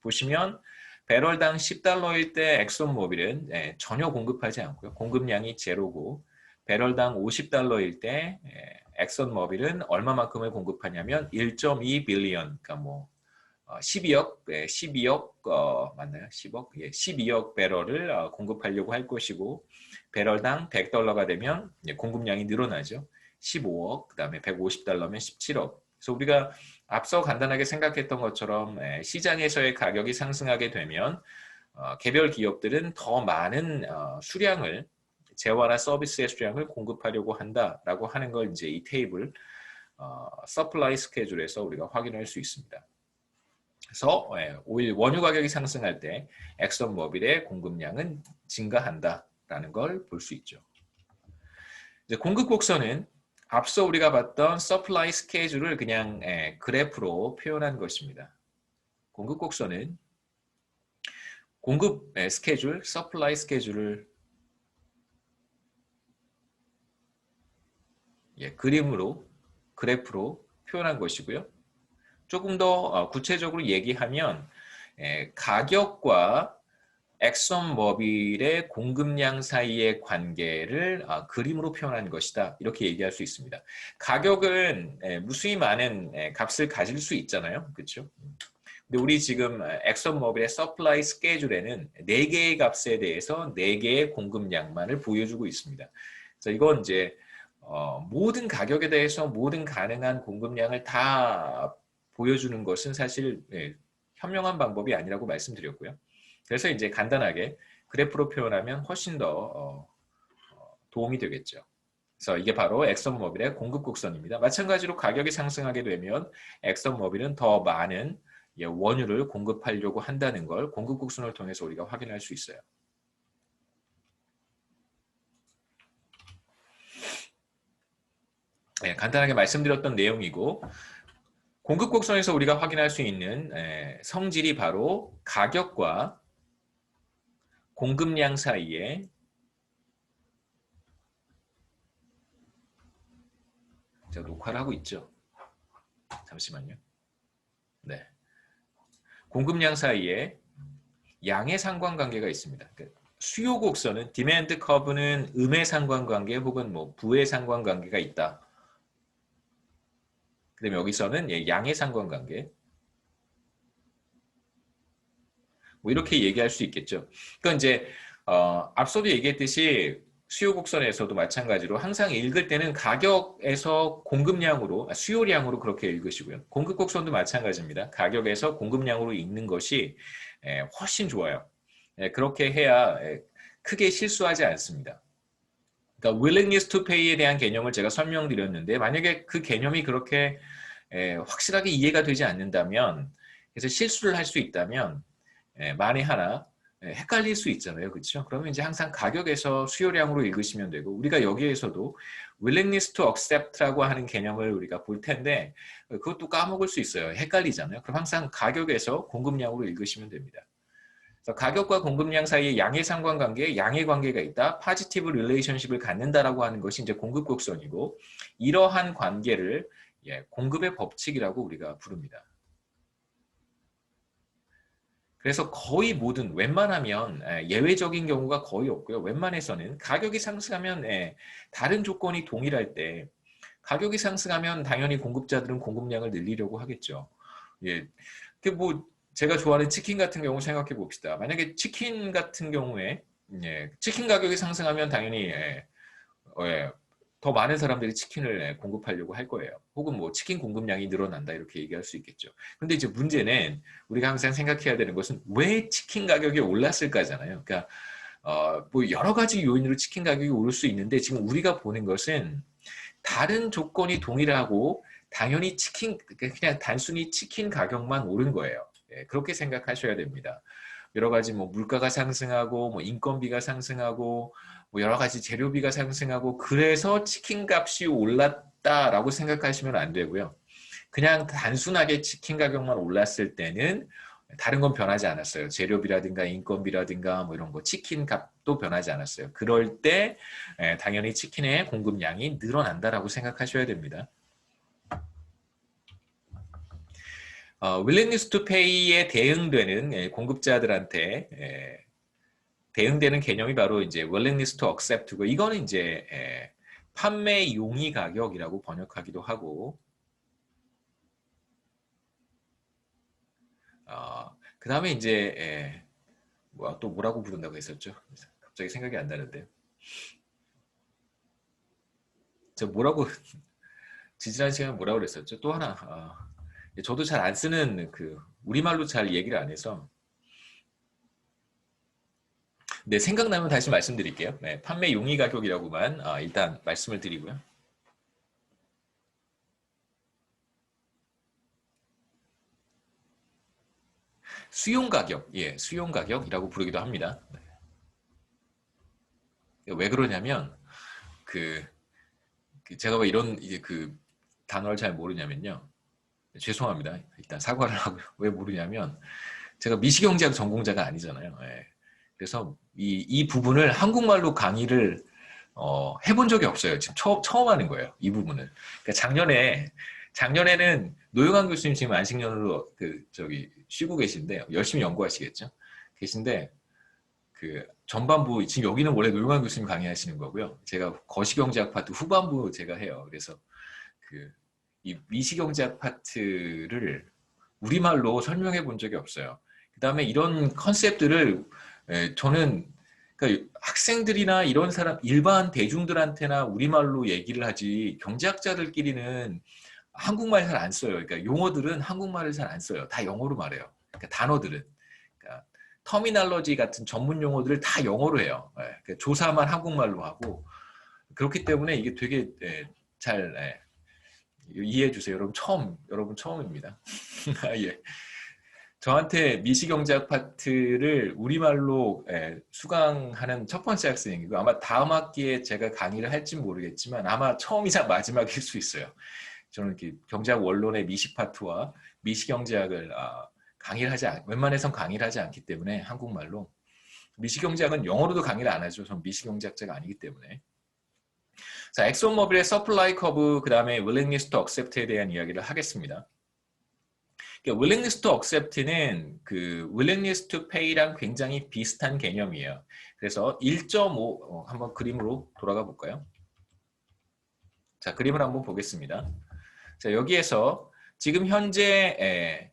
보시면 배럴당 10달러일 때 엑슨모빌은 전혀 공급하지 않고요. 공급량이 제로고 배럴당 50달러일 때 엑슨모빌은 얼마만큼을 공급하냐면 1.2 빌리언 그러니까 뭐 12억 맞나요? 10억? 12억 배럴을 공급하려고 할 것이고 배럴당 100달러가 되면 공급량이 늘어나죠. 15억, 그 다음에 150달러면 17억. 그래서 우리가 앞서 간단하게 생각했던 것처럼 시장에서의 가격이 상승하게 되면 개별 기업들은 더 많은 수량을 재화나 서비스의 수량을 공급하려고 한다라고 하는 걸 이제 이 테이블 서플라이 스케줄에서 우리가 확인할 수 있습니다. 그래서 오일 원유 가격이 상승할 때 엑선모빌의 공급량은 증가한다라는 걸 볼 수 있죠. 이제 공급 곡선은 앞서 우리가 봤던 서플라이 스케줄을 그냥 그래프로 표현한 것입니다. 공급 곡선은 공급 스케줄, 서플라이 스케줄을 그림으로, 그래프로 표현한 것이고요. 조금 더 구체적으로 얘기하면 가격과 엑선모빌의 공급량 사이의 관계를 그림으로 표현한 것이다. 이렇게 얘기할 수 있습니다. 가격은 무수히 많은 값을 가질 수 있잖아요. 그렇죠? 근데 우리 지금 엑선모빌의 서플라이 스케줄에는 4개의 값에 대해서 4개의 공급량만을 보여주고 있습니다. 그래서 이건 이제 모든 가격에 대해서 모든 가능한 공급량을 다 보여주는 것은 사실 현명한 방법이 아니라고 말씀드렸고요. 그래서 이제 간단하게 그래프로 표현하면 훨씬 더 도움이 되겠죠. 그래서 이게 바로 엑선모빌의 공급 곡선입니다. 마찬가지로 가격이 상승하게 되면 엑선모빌은 더 많은 원유를 공급하려고 한다는 걸 공급 곡선을 통해서 우리가 확인할 수 있어요. 간단하게 말씀드렸던 내용이고 공급 곡선에서 우리가 확인할 수 있는 성질이 바로 가격과 공급량 사이에 제가 녹화를 하고 있죠. 잠시만요. 네, 공급량 사이에 양의 상관관계가 있습니다. 수요 곡선은 디맨드 커브는 음의 상관관계 혹은 뭐 부의 상관관계가 있다. 그다음에 여기서는 양의 상관관계. 뭐 이렇게 얘기할 수 있겠죠. 그러니까 이제 앞서도 얘기했듯이 수요 곡선에서도 마찬가지로 항상 읽을 때는 가격에서 공급량으로 수요량으로 그렇게 읽으시고요. 공급 곡선도 마찬가지입니다. 가격에서 공급량으로 읽는 것이 훨씬 좋아요. 그렇게 해야 크게 실수하지 않습니다. 그러니까 willingness to pay에 대한 개념을 제가 설명드렸는데 만약에 그 개념이 그렇게 확실하게 이해가 되지 않는다면 그래서 실수를 할 수 있다면 만에 하나 헷갈릴 수 있잖아요. 그렇죠? 그러면 이제 항상 가격에서 수요량으로 읽으시면 되고 우리가 여기에서도 willingness to accept라고 하는 개념을 우리가 볼 텐데 그것도 까먹을 수 있어요. 헷갈리잖아요. 그럼 항상 가격에서 공급량으로 읽으시면 됩니다. 그래서 가격과 공급량 사이에 양의 상관관계에 양의 관계가 있다. 파지티브 릴레이션십을 갖는다라고 하는 것이 이제 공급 곡선이고 이러한 관계를 공급의 법칙이라고 우리가 부릅니다. 그래서 거의 모든 웬만하면 예외적인 경우가 거의 없고요. 웬만해서는 가격이 상승하면 다른 조건이 동일할 때 가격이 상승하면 당연히 공급자들은 공급량을 늘리려고 하겠죠. 예, 뭐 제가 좋아하는 치킨 같은 경우 생각해 봅시다. 만약에 치킨 같은 경우에 치킨 가격이 상승하면 당연히 더 많은 사람들이 치킨을 공급하려고 할 거예요. 혹은 뭐 치킨 공급량이 늘어난다 이렇게 얘기할 수 있겠죠. 근데 이제 문제는 우리가 항상 생각해야 되는 것은 왜 치킨 가격이 올랐을까잖아요. 그러니까 뭐 여러 가지 요인으로 치킨 가격이 오를 수 있는데 지금 우리가 보는 것은 다른 조건이 동일하고 당연히 그냥 단순히 치킨 가격만 오른 거예요. 그렇게 생각하셔야 됩니다. 여러 가지 뭐 물가가 상승하고 뭐 인건비가 상승하고 뭐 여러 가지 재료비가 상승하고 그래서 치킨 값이 올랐다라고 생각하시면 안 되고요. 그냥 단순하게 치킨 가격만 올랐을 때는 다른 건 변하지 않았어요. 재료비라든가 인건비라든가 뭐 이런 거 치킨 값도 변하지 않았어요. 그럴 때 당연히 치킨의 공급량이 늘어난다라고 생각하셔야 됩니다. willingness to pay에 대응되는 공급자들한테 대응되는 개념이 바로 이제 willingness to accept고 이거는 이제 판매 용의 가격이라고 번역하기도 하고 그 다음에 이제 또 뭐라고 부른다고 했었죠? 갑자기 생각이 안 나는데 저 뭐라고 지지난 시간에 뭐라고 그랬었죠? 또 하나 저도 잘 안 쓰는 우리말로 잘 얘기를 안 해서 네, 생각나면 다시 말씀드릴게요. 네, 판매 용의 가격이라고만 일단 말씀을 드리고요. 수용 가격, 예, 수용 가격이라고 부르기도 합니다. 왜 그러냐면 그 제가 왜 이런 이제 그 단어를 잘 모르냐면요. 죄송합니다. 일단 사과를 하고요. 왜 모르냐면 제가 미시경제학 전공자가 아니잖아요. 예. 그래서 이 부분을 한국말로 강의를 해본 적이 없어요. 지금 처음 하는 거예요. 이 부분을. 그러니까 작년에는 노영환 교수님 지금 안식년으로 쉬고 계신데 열심히 연구하시겠죠. 계신데 그 전반부 지금 여기는 원래 노영환 교수님 강의하시는 거고요. 제가 거시경제학 파트 후반부 제가 해요. 그래서 이 미시경제학 파트를 우리말로 설명해 본 적이 없어요. 그 다음에 이런 컨셉들을 저는 그러니까 학생들이나 이런 사람 일반 대중들한테나 우리말로 얘기를 하지 경제학자들끼리는 한국말 잘 안 써요. 그러니까 용어들은 한국말을 잘 안 써요. 다 영어로 말해요. 그러니까 단어들은 그러니까 터미널로지 같은 전문 용어들을 다 영어로 해요. 그러니까 조사만 한국말로 하고 그렇기 때문에 이게 되게 잘 이해해 주세요. 여러분 처음입니다. 예. 저한테 미시경제학 파트를 우리말로 수강하는 첫 번째 학생이고 아마 다음 학기에 제가 강의를 할지 모르겠지만 아마 처음이자 마지막일 수 있어요. 저는 이렇게 경제학 원론의 미시 파트와 미시경제학을 웬만해선 강의를 하지 않기 때문에 한국말로 미시경제학은 영어로도 강의를 안 하죠. 저는 미시경제학자가 아니기 때문에. 자, 엑소모빌의 서플라이 커브, 그 다음에 willingness to accept에 대한 이야기를 하겠습니다. willingness to accept는 그 willingness to pay랑 굉장히 비슷한 개념이에요. 그래서 1.5 한번 그림으로 돌아가 볼까요? 자, 그림을 한번 보겠습니다. 자, 여기에서 지금 현재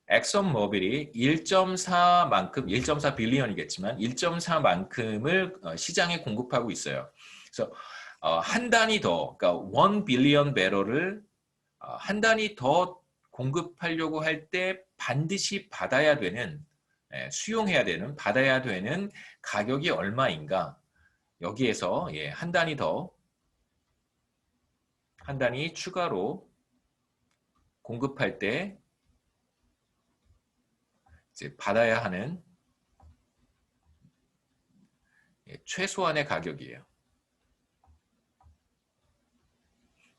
엑슨모빌이 1.4만큼, 1.4 빌리언이겠지만 1.4만큼을 시장에 공급하고 있어요. 그래서 한 단위 더, 그러니까 1 빌리언 배럴을 한 단위 더 공급하려고 할 때 반드시 수용해야 되는, 받아야 되는 가격이 얼마인가? 여기에서 한 단위 추가로 공급할 때 이제 받아야 하는 최소한의 가격이에요.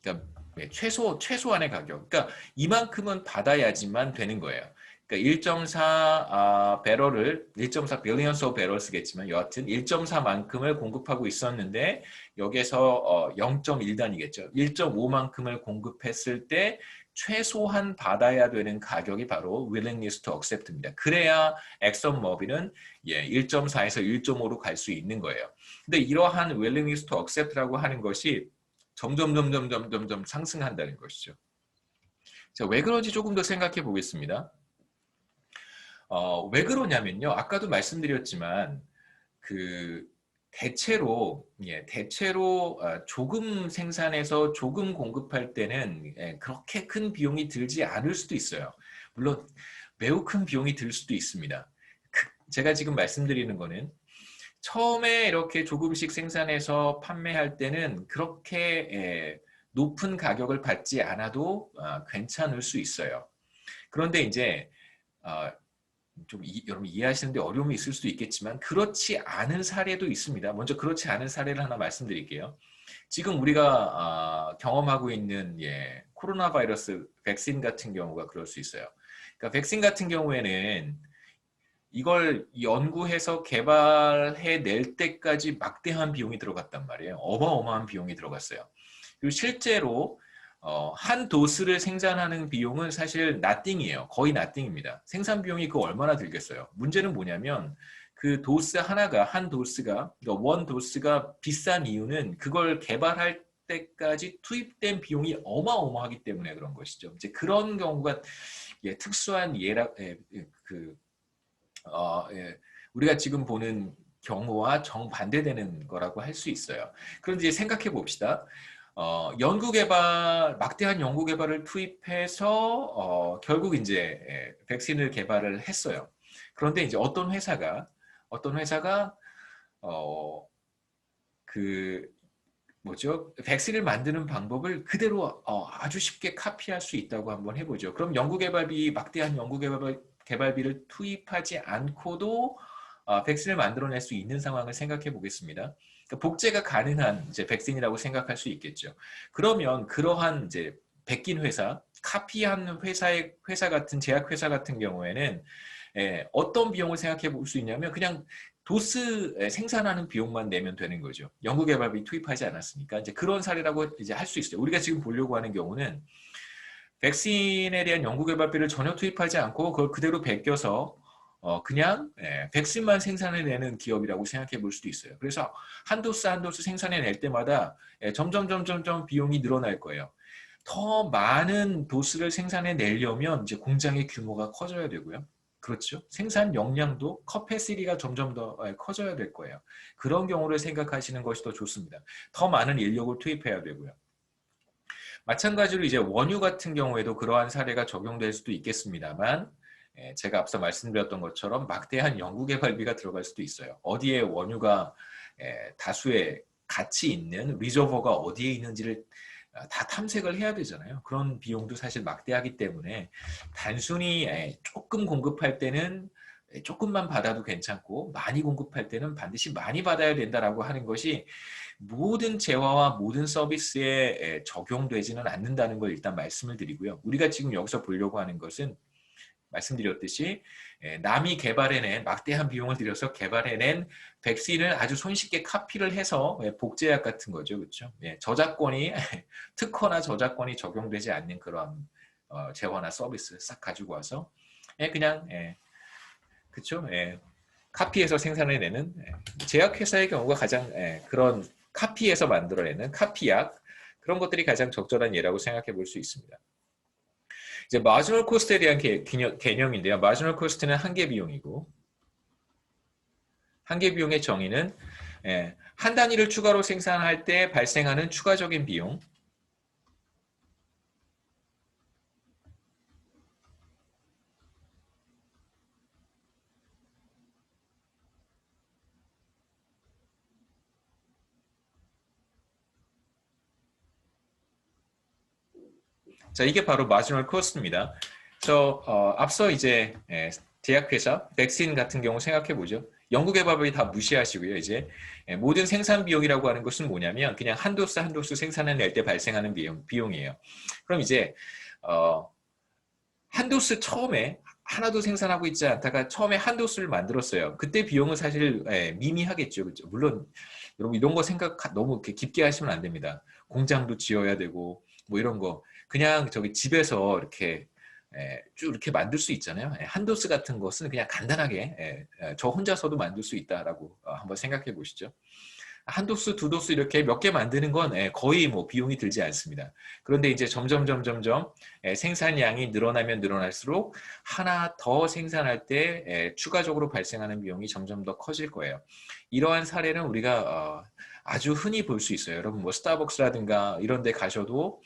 그러니까 최소한의 가격. 그러니까 이만큼은 받아야지만 되는 거예요. 그러니까 1.4 배럴을 1.4 빌리언스 오브 배럴 쓰겠지만 여하튼 1.4만큼을 공급하고 있었는데 여기서 0.1단이겠죠. 1.5만큼을 공급했을 때 최소한 받아야 되는 가격이 바로 willingness to accept입니다. 그래야 엑슨모빌은 1.4에서 1.5로 갈 수 있는 거예요. 근데 이러한 willingness to accept라고 하는 것이 점점 상승한다는 것이죠. 자, 왜 그런지 조금 더 생각해 보겠습니다. 왜 그러냐면요. 아까도 말씀드렸지만 대체로 조금 생산해서 조금 공급할 때는 그렇게 큰 비용이 들지 않을 수도 있어요. 물론 매우 큰 비용이 들 수도 있습니다. 제가 지금 말씀드리는 거는 처음에 이렇게 조금씩 생산해서 판매할 때는 그렇게 높은 가격을 받지 않아도 괜찮을 수 있어요. 그런데 이제 좀 여러분 이해하시는데 어려움이 있을 수도 있겠지만 그렇지 않은 사례도 있습니다. 먼저 그렇지 않은 사례를 하나 말씀드릴게요. 지금 우리가 경험하고 있는 코로나 바이러스 백신 같은 경우가 그럴 수 있어요. 그러니까 백신 같은 경우에는 이걸 연구해서 개발해낼 때까지 막대한 비용이 들어갔단 말이에요. 어마어마한 비용이 들어갔어요. 그리고 실제로 한 도스를 생산하는 비용은 사실 nothing이에요. 거의 nothing입니다. 생산 비용이 그 얼마나 들겠어요. 문제는 뭐냐면 그 도스 하나가 그러니까 원 도스가 비싼 이유는 그걸 개발할 때까지 투입된 비용이 어마어마하기 때문에 그런 것이죠. 이제 그런 경우가 특수한 우리가 지금 보는 경우와 정반대되는 거라고 할 수 있어요. 그런데 이제 생각해 봅시다. 막대한 연구 개발을 투입해서 결국 이제 백신을 개발을 했어요. 그런데 이제 어떤 회사가 백신을 만드는 방법을 그대로 아주 쉽게 카피할 수 있다고 한번 해보죠. 그럼 막대한 연구 개발비를 투입하지 않고도 백신을 만들어낼 수 있는 상황을 생각해 보겠습니다. 그러니까 복제가 가능한 이제 백신이라고 생각할 수 있겠죠. 그러면 그러한 이제 베낀 회사, 카피한 회사 같은 제약 회사 같은 경우에는 어떤 비용을 생각해 볼 수 있냐면 그냥 도스 생산하는 비용만 내면 되는 거죠. 연구개발비 투입하지 않았으니까 이제 그런 사례라고 이제 할 수 있어요. 우리가 지금 보려고 하는 경우는 백신에 대한 연구개발비를 전혀 투입하지 않고 그걸 그대로 베껴서 그냥 백신만 생산해내는 기업이라고 생각해 볼 수도 있어요. 그래서 한 도스 한 도스 생산해낼 때마다 점점 비용이 늘어날 거예요. 더 많은 도스를 생산해내려면 이제 공장의 규모가 커져야 되고요. 그렇죠. 생산 역량도 커패시티가 점점 더 커져야 될 거예요. 그런 경우를 생각하시는 것이 더 좋습니다. 더 많은 인력을 투입해야 되고요. 마찬가지로 이제 원유 같은 경우에도 그러한 사례가 적용될 수도 있겠습니다만 제가 앞서 말씀드렸던 것처럼 막대한 연구개발비가 들어갈 수도 있어요. 어디에 원유가 다수의 가치 있는 리저버가 어디에 있는지를 다 탐색을 해야 되잖아요. 그런 비용도 사실 막대하기 때문에 단순히 조금 공급할 때는 조금만 받아도 괜찮고 많이 공급할 때는 반드시 많이 받아야 된다라고 하는 것이 모든 재화와 모든 서비스에 적용되지는 않는다는 걸 일단 말씀을 드리고요. 우리가 지금 여기서 보려고 하는 것은 말씀드렸듯이 남이 개발해낸 막대한 비용을 들여서 개발해낸 백신을 아주 손쉽게 카피를 해서 복제약 같은 거죠, 그렇죠? 저작권이 특허나 저작권이 적용되지 않는 그런 재화나 서비스 싹 가지고 와서 그냥 그렇죠? 카피해서 생산해내는 제약회사의 경우가 가장 그런 카피해서 만들어내는 카피약 그런 것들이 가장 적절한 예라고 생각해 볼 수 있습니다. 이제 마지널 코스트에 대한 개념인데요. 마지널 코스트는 한계 비용이고 한계 비용의 정의는 한 단위를 추가로 생산할 때 발생하는 추가적인 비용 자, 이게 바로 마지널 코스트입니다. 그래서 앞서 이제 제약회사, 백신 같은 경우 생각해 보죠. 연구개발비 다 무시하시고요. 이제 모든 생산 비용이라고 하는 것은 뭐냐면 그냥 한 도수 한 도수 생산해낼 때 발생하는 비용이에요. 그럼 이제 한 도수 처음에 하나도 생산하고 있지 않다가 처음에 한 도수를 만들었어요. 그때 비용은 사실 미미하겠죠. 그렇죠? 물론 여러분 이런 거 생각 너무 이렇게 깊게 하시면 안 됩니다. 공장도 지어야 되고 뭐 이런 거 그냥 저기 집에서 이렇게 쭉 이렇게 만들 수 있잖아요. 한 도스 같은 것은 그냥 간단하게 저 혼자서도 만들 수 있다라고 한번 생각해 보시죠. 한 도수, 두 도수 이렇게 몇 개 만드는 건 거의 뭐 비용이 들지 않습니다. 그런데 이제 점점 생산량이 늘어나면 늘어날수록 하나 더 생산할 때 추가적으로 발생하는 비용이 점점 더 커질 거예요. 이러한 사례는 우리가 아주 흔히 볼 수 있어요. 여러분 뭐 스타벅스라든가 이런 데 가셔도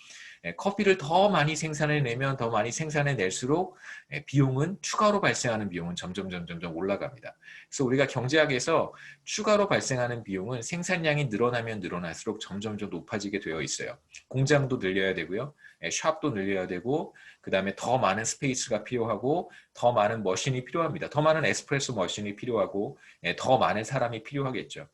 커피를 더 많이 생산해내면 더 많이 생산해낼수록 비용은 추가로 발생하는 비용은 점점 올라갑니다. 그래서 우리가 경제학에서 추가로 발생하는 비용은 생산량이 늘어나면 늘어날수록 점점 높아지게 되어 있어요. 공장도 늘려야 되고요. 샵도 늘려야 되고 그 다음에 더 많은 스페이스가 필요하고 더 많은 머신이 필요합니다. 더 많은 에스프레소 머신이 필요하고 더 많은 사람이 필요하겠죠.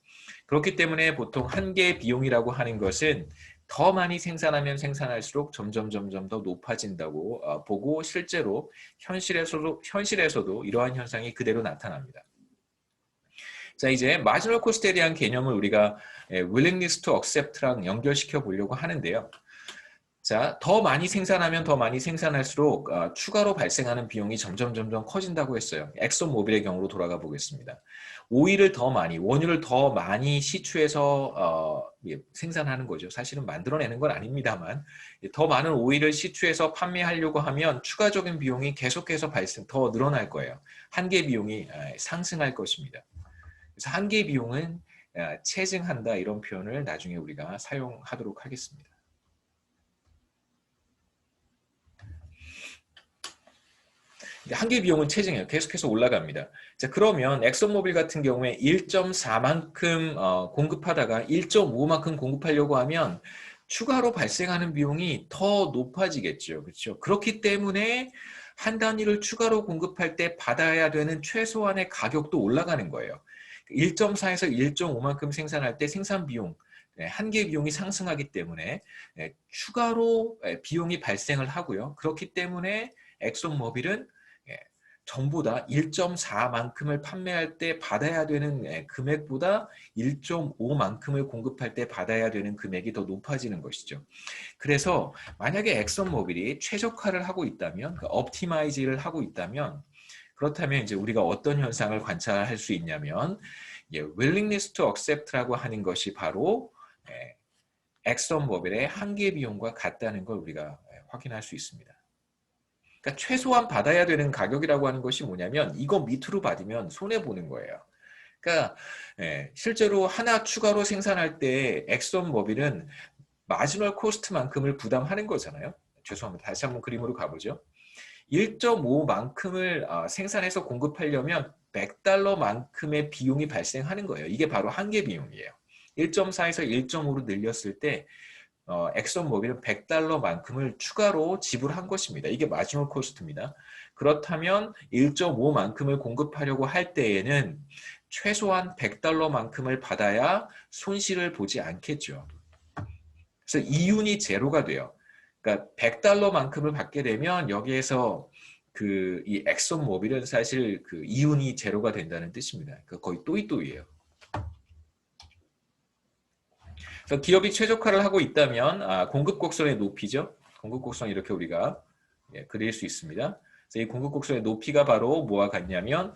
그렇기 때문에 보통 한 개의 비용이라고 하는 것은 더 많이 생산하면 생산할수록 점점 더 높아진다고 보고 실제로 현실에서도 이러한 현상이 그대로 나타납니다. 자, 이제 마지널 코스트에 대한 개념을 우리가 willingness to accept랑 연결시켜 보려고 하는데요. 자, 더 많이 생산하면 더 많이 생산할수록 추가로 발생하는 비용이 점점 커진다고 했어요. 엑소모빌의 경우로 돌아가 보겠습니다. 오일을 더 많이, 원유를 더 많이 시추해서 생산하는 거죠. 사실은 만들어내는 건 아닙니다만 더 많은 오일을 시추해서 판매하려고 하면 추가적인 비용이 계속해서 더 늘어날 거예요. 한계 비용이 상승할 것입니다. 그래서 한계 비용은 체증한다 이런 표현을 나중에 우리가 사용하도록 하겠습니다. 한계 비용은 체증해요. 계속해서 올라갑니다. 자, 그러면 엑소모빌 같은 경우에 1.4만큼 공급하다가 1.5만큼 공급하려고 하면 추가로 발생하는 비용이 더 높아지겠죠. 그렇죠? 그렇기 때문에 한 단위를 추가로 공급할 때 받아야 되는 최소한의 가격도 올라가는 거예요. 1.4에서 1.5만큼 생산할 때 생산 비용, 한계 비용이 상승하기 때문에 추가로 비용이 발생을 하고요. 그렇기 때문에 엑손모빌은 전보다 1.4만큼을 판매할 때 받아야 되는 금액보다 1.5만큼을 공급할 때 받아야 되는 금액이 더 높아지는 것이죠. 그래서 만약에 엑손모빌이 최적화를 하고 있다면, 옵티마이즈를 하고 있다면, 그렇다면 이제 우리가 어떤 현상을 관찰할 수 있냐면, willingness to accept라고 하는 것이 바로 엑손모빌의 한계 비용과 같다는 걸 우리가 확인할 수 있습니다. 그러니까 최소한 받아야 되는 가격이라고 하는 것이 뭐냐면 이거 밑으로 받으면 손해보는 거예요. 그러니까 실제로 하나 추가로 생산할 때 엑손모빌은 마지널 코스트만큼을 부담하는 거잖아요. 죄송합니다. 다시 한번 그림으로 가보죠. 1.5만큼을 생산해서 공급하려면 $100만큼의 비용이 발생하는 거예요. 이게 바로 한계 비용이에요. 1.4에서 1.5로 늘렸을 때 엑손모빌은 $100만큼을 추가로 지불한 것입니다. 이게 마지막 코스트입니다. 그렇다면 1.5만큼을 공급하려고 할 때에는 최소한 $100만큼을 받아야 손실을 보지 않겠죠. 그래서 이윤이 제로가 돼요. 그러니까 $100만큼을 받게 되면 여기에서 이 엑손모빌은 사실 그 이윤이 제로가 된다는 뜻입니다. 그러니까 거의 또이또이예요. 그래서 기업이 최적화를 하고 있다면 공급 곡선의 높이죠. 공급 곡선 이렇게 우리가 그릴 수 있습니다. 그래서 이 공급 곡선의 높이가 바로 뭐와 같냐면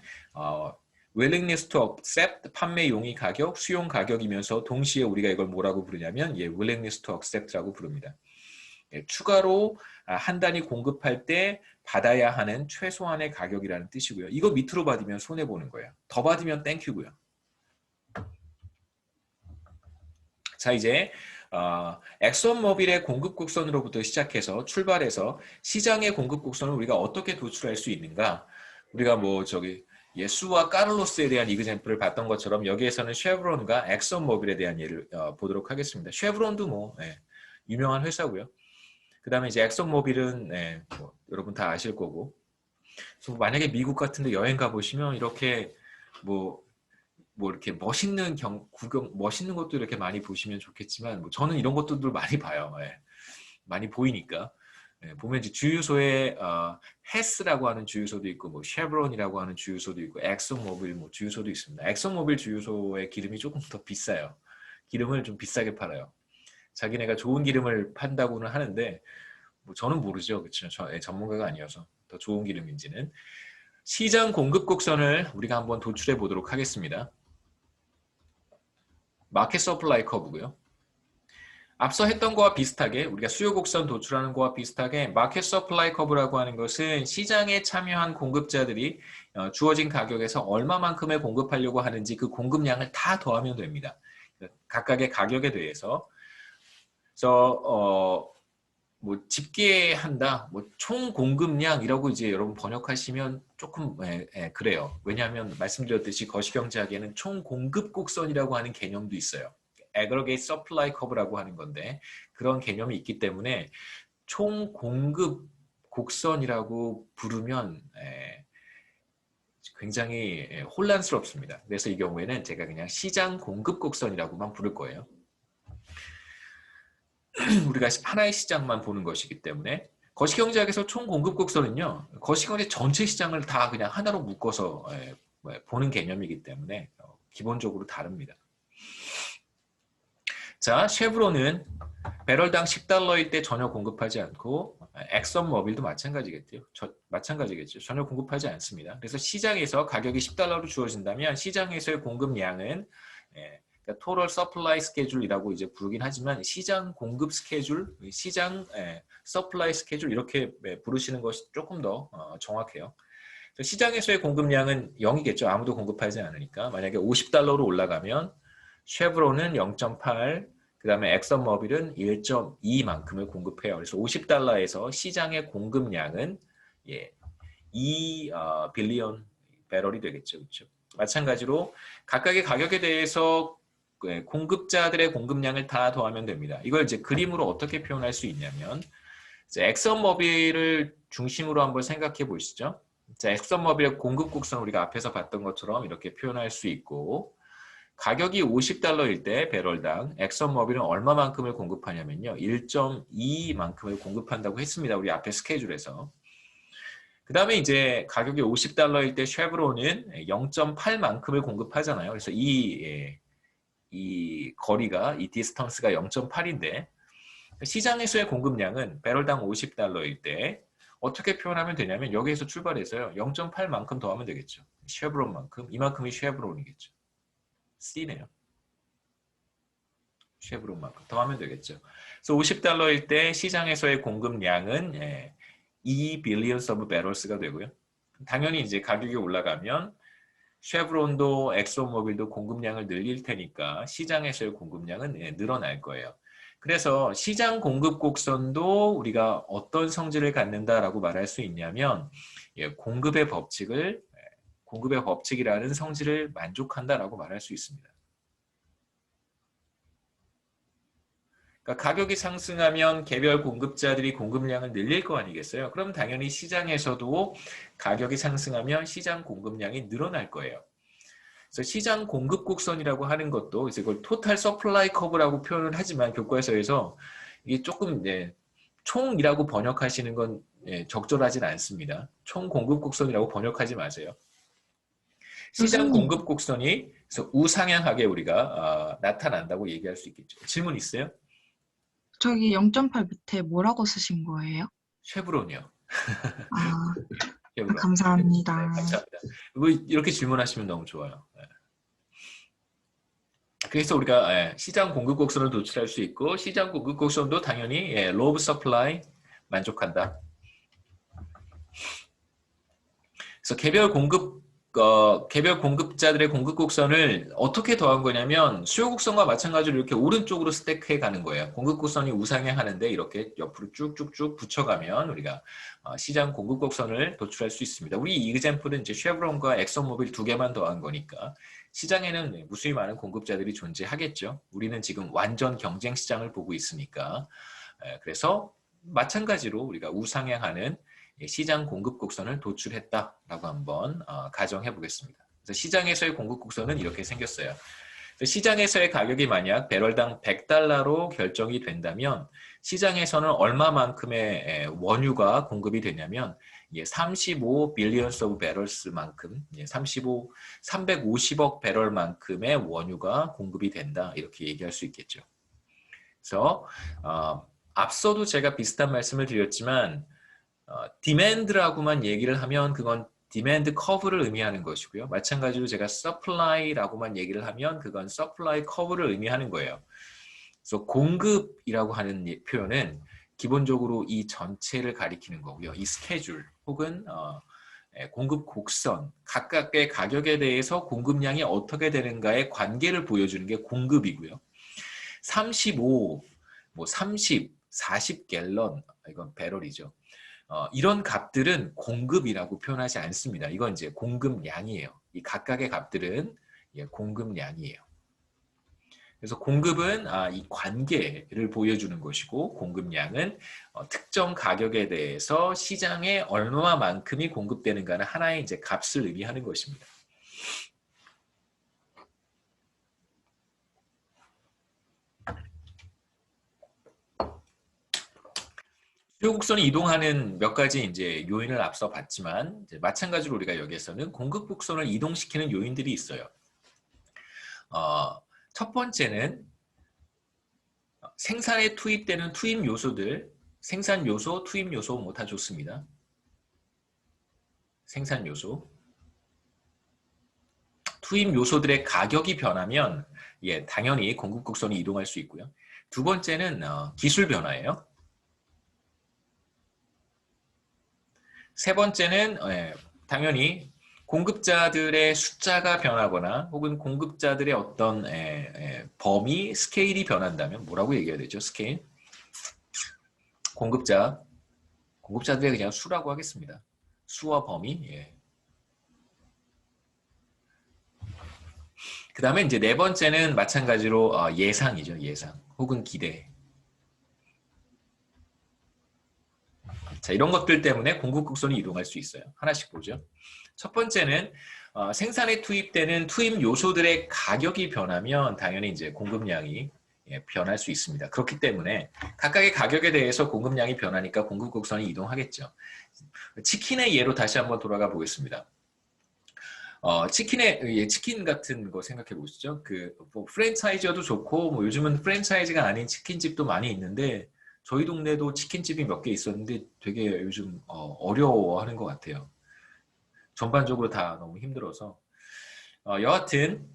willingness to accept 판매 용의 가격, 수용 가격이면서 동시에 우리가 이걸 뭐라고 부르냐면 willingness to accept라고 부릅니다. 추가로 한 단위 공급할 때 받아야 하는 최소한의 가격이라는 뜻이고요. 이거 밑으로 받으면 손해 보는 거예요. 더 받으면 땡큐고요. 자, 이제 엑손모빌의 공급 곡선으로부터 시작해서 출발해서 시장의 공급 곡선을 우리가 어떻게 도출할 수 있는가? 우리가 수와 카를로스에 대한 이그젬플을 봤던 것처럼 여기에서는 쉐브론과 엑손모빌에 대한 예를 보도록 하겠습니다. 쉐브론도 유명한 회사고요. 그 다음에 이제 엑손모빌은 여러분 다 아실 거고. 그래서 만약에 미국 같은데 여행 가보시면 이렇게 이렇게 멋있는 멋있는 것도 이렇게 많이 보시면 좋겠지만, 저는 이런 것들도 많이 봐요. 많이 보이니까. 보면 이제 주유소에 헤스라고 하는 주유소도 있고, 쉐브론이라고 하는 주유소도 있고, 엑손모빌 주유소도 있습니다. 엑손모빌 주유소의 기름이 조금 더 비싸요. 기름을 좀 비싸게 팔아요. 자기네가 좋은 기름을 판다고는 하는데, 저는 모르죠. 그렇죠. 전문가가 아니어서 더 좋은 기름인지는. 시장 공급 곡선을 우리가 한번 도출해 보도록 하겠습니다. 마켓 서플라이 커브고요. 앞서 했던 거와 비슷하게 우리가 수요 곡선 도출하는 거와 비슷하게 마켓 서플라이 커브라고 하는 것은 시장에 참여한 공급자들이 주어진 가격에서 얼마만큼을 공급하려고 하는지 그 공급량을 다 더하면 됩니다. 각각의 가격에 대해서. 그래서 집계한다, 총 공급량이라고 이제 여러분 번역하시면 조금 그래요. 왜냐하면 말씀드렸듯이 거시경제학에는 총 공급 곡선이라고 하는 개념도 있어요. aggregate supply curve라고 하는 건데 그런 개념이 있기 때문에 총 공급 곡선이라고 부르면 굉장히 혼란스럽습니다. 그래서 이 경우에는 제가 그냥 시장 공급 곡선이라고만 부를 거예요. 우리가 하나의 시장만 보는 것이기 때문에 거시경제학에서 총 공급 곡선은요, 거시경제 전체 시장을 다 그냥 하나로 묶어서 보는 개념이기 때문에 기본적으로 다릅니다. 자, 쉐브론은 배럴당 $10일 때 전혀 공급하지 않고 엑선모빌도 마찬가지겠죠. 전혀 공급하지 않습니다. 그래서 시장에서 가격이 $10로 주어진다면 시장에서의 공급량은 그러니까 토럴 서플라이 스케줄이라고 이제 부르긴 하지만 시장 공급 스케줄, 시장 서플라이 스케줄 이렇게 부르시는 것이 조금 더 정확해요. 시장에서의 공급량은 0이겠죠. 아무도 공급하지 않으니까. 만약에 $50로 올라가면 쉐브론은 0.8, 그 다음에 엑선모빌은 1.2만큼을 공급해요. 그래서 $50에서 시장의 공급량은 2 빌리언 배럴이 되겠죠. 그렇죠? 마찬가지로 각각의 가격에 대해서 공급자들의 공급량을 다 더하면 됩니다. 이걸 이제 그림으로 어떻게 표현할 수 있냐면, 자, 엑슨모빌을 중심으로 한번 생각해 보시죠. 자, 엑슨모빌의 공급 곡선 우리가 앞에서 봤던 것처럼 이렇게 표현할 수 있고 가격이 $50일 때 배럴당 엑슨모빌은 얼마만큼을 공급하냐면요. 1.2만큼을 공급한다고 했습니다. 우리 앞에 스케줄에서. 그 다음에 이제 가격이 $50일 때 쉐브론은 0.8만큼을 공급하잖아요. 그래서 이 거리가, 이 디스턴스가 0.8인데 시장에서의 공급량은 배럴당 $50일 때 어떻게 표현하면 되냐면 여기에서 출발해서요. 0.8만큼 더하면 되겠죠. 쉐브론만큼. 이만큼이 쉐브론이겠죠. C네요. 쉐브론만큼 더하면 되겠죠. 그래서 $50일 때 시장에서의 공급량은 2 billions of barrels가 되고요. 당연히 이제 가격이 올라가면 쉐브론도 엑소모빌도 공급량을 늘릴 테니까 시장에서의 공급량은 늘어날 거예요. 그래서 시장 공급 곡선도 우리가 어떤 성질을 갖는다라고 말할 수 있냐면 공급의 법칙이라는 성질을 만족한다라고 말할 수 있습니다. 그러니까 가격이 상승하면 개별 공급자들이 공급량을 늘릴 거 아니겠어요? 그럼 당연히 시장에서도 가격이 상승하면 시장 공급량이 늘어날 거예요. 그래서 시장 공급 곡선이라고 하는 것도 그래서 이걸 토탈 서플라이 커브라고 표현을 하지만 교과서에서 이게 조금 총이라고 번역하시는 건 적절하진 않습니다. 총 공급 곡선이라고 번역하지 마세요. 시장 공급 곡선이 그래서 우상향하게 우리가 나타난다고 얘기할 수 있겠죠. 질문 있어요? 저기 0.8 밑에 뭐라고 쓰신 거예요? 쉐브론이요. 아, 쉐브론. 감사합니다. 네, 감사합니다. 이렇게 질문하시면 너무 좋아요. 그래서 우리가 시장 공급 곡선을 도출할 수 있고 시장 공급 곡선도 당연히 low of supply 만족한다. 그래서 개별 공급자들의 공급 곡선을 어떻게 더한 거냐면 수요 곡선과 마찬가지로 이렇게 오른쪽으로 스택해 가는 거예요. 공급 곡선이 우상향하는데 이렇게 옆으로 쭉쭉쭉 붙여가면 우리가 시장 공급 곡선을 도출할 수 있습니다. 우리 이 example은 이제 쉐브론과 엑슨모빌 두 개만 더한 거니까 시장에는 무수히 많은 공급자들이 존재하겠죠. 우리는 지금 완전 경쟁 시장을 보고 있으니까. 그래서 마찬가지로 우리가 우상향하는 시장 공급 곡선을 도출했다라고 한번 가정해 보겠습니다. 그래서 시장에서의 공급 곡선은 이렇게 생겼어요. 시장에서의 가격이 만약 배럴당 $100로 결정이 된다면 시장에서는 얼마만큼의 원유가 공급이 되냐면 35 billions of barrels만큼 350억 배럴만큼의 원유가 공급이 된다 이렇게 얘기할 수 있겠죠. 그래서 앞서도 제가 비슷한 말씀을 드렸지만 디맨드라고만 얘기를 하면 그건 디맨드 커브를 의미하는 것이고요. 마찬가지로 제가 서플라이라고만 얘기를 하면 그건 서플라이 커브를 의미하는 거예요. 그래서 공급이라고 하는 표현은 기본적으로 이 전체를 가리키는 거고요. 이 스케줄 혹은 공급 곡선, 각각의 가격에 대해서 공급량이 어떻게 되는가의 관계를 보여주는 게 공급이고요. 35, 30, 40갤런, 이건 배럴이죠. 이런 값들은 공급이라고 표현하지 않습니다. 이건 이제 공급량이에요. 이 각각의 값들은 공급량이에요. 그래서 공급은 이 관계를 보여주는 것이고 공급량은 특정 가격에 대해서 시장에 얼마만큼이 공급되는가는 하나의 이제 값을 의미하는 것입니다. 수요 곡선이 이동하는 몇 가지 이제 요인을 앞서 봤지만 이제 마찬가지로 우리가 여기에서는 공급 곡선을 이동시키는 요인들이 있어요. 첫 번째는 생산에 투입되는 투입 요소들, 생산 요소, 투입 요소 뭐 다 좋습니다. 생산 요소. 투입 요소들의 가격이 변하면 당연히 공급 곡선이 이동할 수 있고요. 두 번째는 기술 변화예요. 세 번째는 당연히 공급자들의 숫자가 변하거나 혹은 공급자들의 어떤 범위, 스케일이 변한다면 뭐라고 얘기해야 되죠? 스케일. 공급자들의 그냥 수라고 하겠습니다. 수와 범위. 그 다음에 이제 네 번째는 마찬가지로 예상이죠. 예상 혹은 기대. 자, 이런 것들 때문에 공급 곡선이 이동할 수 있어요. 하나씩 보죠. 첫 번째는 생산에 투입되는 투입 요소들의 가격이 변하면 당연히 이제 공급량이 변할 수 있습니다. 그렇기 때문에 각각의 가격에 대해서 공급량이 변하니까 공급 곡선이 이동하겠죠. 치킨의 예로 다시 한번 돌아가 보겠습니다. 치킨 같은 거 생각해 보시죠. 뭐 프랜차이즈여도 좋고, 뭐 요즘은 프랜차이즈가 아닌 치킨집도 많이 있는데, 저희 동네도 치킨집이 몇 개 있었는데 되게 요즘 어려워하는 것 같아요. 전반적으로 다 너무 힘들어서. 여하튼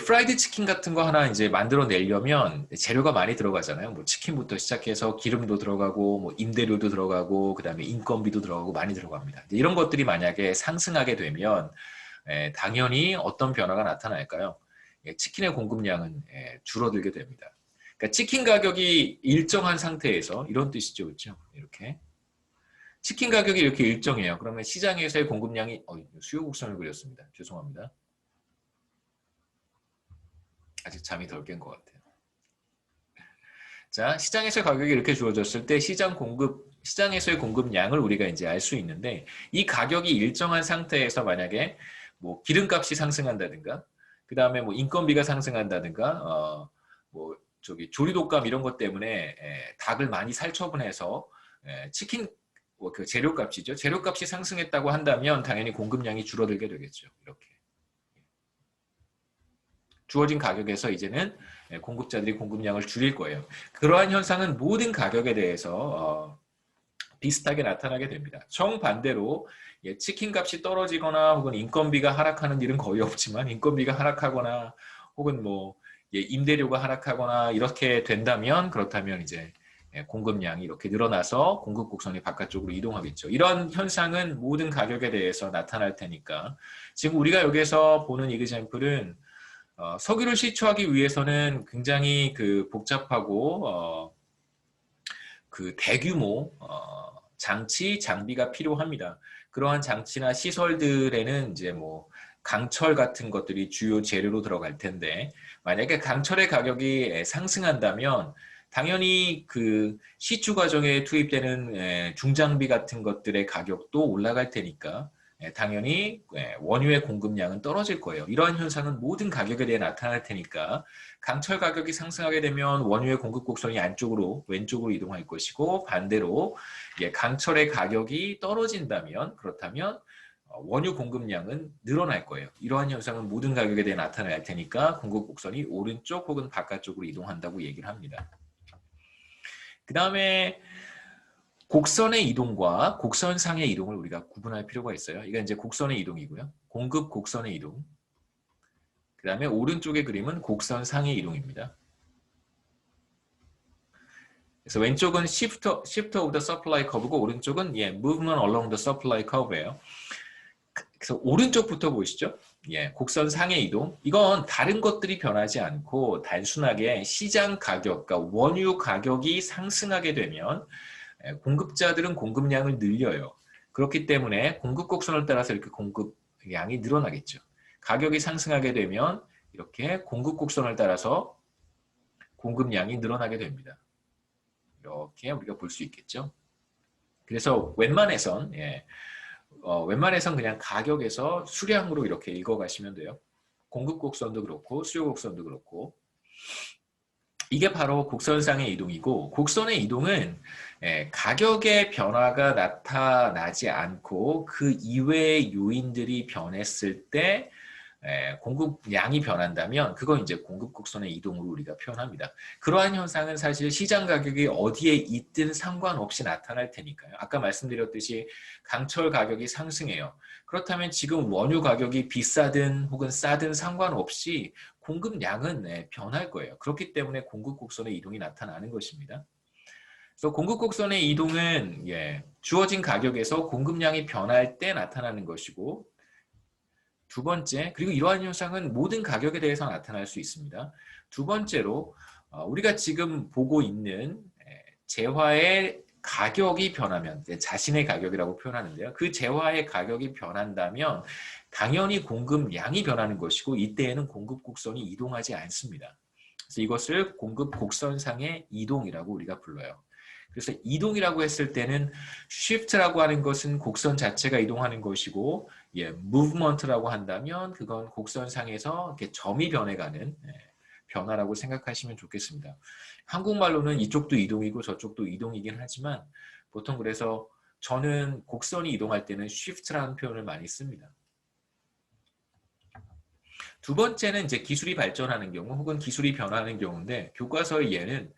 프라이드 치킨 같은 거 하나 이제 만들어내려면 재료가 많이 들어가잖아요. 뭐 치킨부터 시작해서 기름도 들어가고, 뭐 임대료도 들어가고, 그다음에 인건비도 들어가고 많이 들어갑니다. 이런 것들이 만약에 상승하게 되면 당연히 어떤 변화가 나타날까요? 치킨의 공급량은 줄어들게 됩니다. 그러니까 치킨 가격이 일정한 상태에서 이런 뜻이죠, 그렇죠? 이렇게 치킨 가격이 이렇게 일정해요. 그러면 시장에서의 공급량이 수요 곡선을 그렸습니다. 죄송합니다. 아직 잠이 덜 깬 것 같아요. 자, 시장에서의 가격이 이렇게 주어졌을 때 시장에서의 공급량을 우리가 이제 알 수 있는데 이 가격이 일정한 상태에서 만약에 뭐 기름값이 상승한다든가 그 다음에 뭐 인건비가 상승한다든가 뭐 조리독감 이런 것 때문에 닭을 많이 살처분해서 치킨 그 재료값이죠. 재료값이 상승했다고 한다면 당연히 공급량이 줄어들게 되겠죠. 이렇게 주어진 가격에서 이제는 공급자들이 공급량을 줄일 거예요. 그러한 현상은 모든 가격에 대해서 비슷하게 나타나게 됩니다. 정반대로 치킨 값이 떨어지거나 혹은 인건비가 하락하는 일은 거의 없지만 인건비가 하락하거나 혹은 뭐 임대료가 하락하거나 이렇게 된다면 그렇다면 이제 공급량이 이렇게 늘어나서 공급 곡선이 바깥쪽으로 이동하겠죠. 이런 현상은 모든 가격에 대해서 나타날 테니까 지금 우리가 여기서 보는 이그젬플은 석유를 시추하기 위해서는 굉장히 복잡하고 대규모 장비가 필요합니다. 그러한 장치나 시설들에는 이제 뭐 강철 같은 것들이 주요 재료로 들어갈 텐데 만약에 강철의 가격이 상승한다면 당연히 그 시추 과정에 투입되는 중장비 같은 것들의 가격도 올라갈 테니까 당연히 원유의 공급량은 떨어질 거예요. 이러한 현상은 모든 가격에 대해 나타날 테니까 강철 가격이 상승하게 되면 원유의 공급 곡선이 왼쪽으로 이동할 것이고 반대로 강철의 가격이 떨어진다면 그렇다면 원유 공급량은 늘어날 거예요. 이러한 현상은 모든 가격에 대해 나타날 테니까 공급 곡선이 오른쪽 혹은 바깥쪽으로 이동한다고 얘기를 합니다. 그 다음에 곡선의 이동과 곡선상의 이동을 우리가 구분할 필요가 있어요. 이건 이제 곡선의 이동이고요. 공급 곡선의 이동. 그 다음에 오른쪽의 그림은 곡선상의 이동입니다. 그래서 왼쪽은 shift of the supply curve고 오른쪽은 movement along the supply curve예요. 그래서 오른쪽부터 보시죠. 곡선상의 이동. 이건 다른 것들이 변하지 않고 단순하게 시장 가격, 그러니까 원유 가격이 상승하게 되면 공급자들은 공급량을 늘려요. 그렇기 때문에 공급 곡선을 따라서 이렇게 공급량이 늘어나겠죠. 가격이 상승하게 되면 이렇게 공급 곡선을 따라서 공급량이 늘어나게 됩니다. 이렇게 우리가 볼 수 있겠죠. 그래서 웬만해선 그냥 가격에서 수량으로 이렇게 읽어가시면 돼요. 공급 곡선도 그렇고 수요 곡선도 그렇고 이게 바로 곡선상의 이동이고 곡선의 이동은 가격의 변화가 나타나지 않고 그 이외의 요인들이 변했을 때 공급량이 변한다면 그건 이제 공급 곡선의 이동으로 우리가 표현합니다. 그러한 현상은 사실 시장 가격이 어디에 있든 상관없이 나타날 테니까요. 아까 말씀드렸듯이 강철 가격이 상승해요. 그렇다면 지금 원유 가격이 비싸든 혹은 싸든 상관없이 공급량은 변할 거예요. 그렇기 때문에 공급 곡선의 이동이 나타나는 것입니다. 그래서 공급 곡선의 이동은 주어진 가격에서 공급량이 변할 때 나타나는 것이고 두 번째, 그리고 이러한 현상은 모든 가격에 대해서 나타날 수 있습니다. 두 번째로 우리가 지금 보고 있는 재화의 가격이 변하면 자신의 가격이라고 표현하는데요. 그 재화의 가격이 변한다면 당연히 공급량이 변하는 것이고 이때에는 공급 곡선이 이동하지 않습니다. 그래서 이것을 공급 곡선상의 이동이라고 우리가 불러요. 그래서 이동이라고 했을 때는 shift라고 하는 것은 곡선 자체가 이동하는 것이고, 예, movement라고 한다면 그건 곡선상에서 이렇게 점이 변해가는 변화라고 생각하시면 좋겠습니다. 한국말로는 이쪽도 이동이고 저쪽도 이동이긴 하지만 보통 그래서 저는 곡선이 이동할 때는 shift라는 표현을 많이 씁니다. 두 번째는 이제 기술이 발전하는 경우 혹은 기술이 변하는 경우인데 교과서의 예는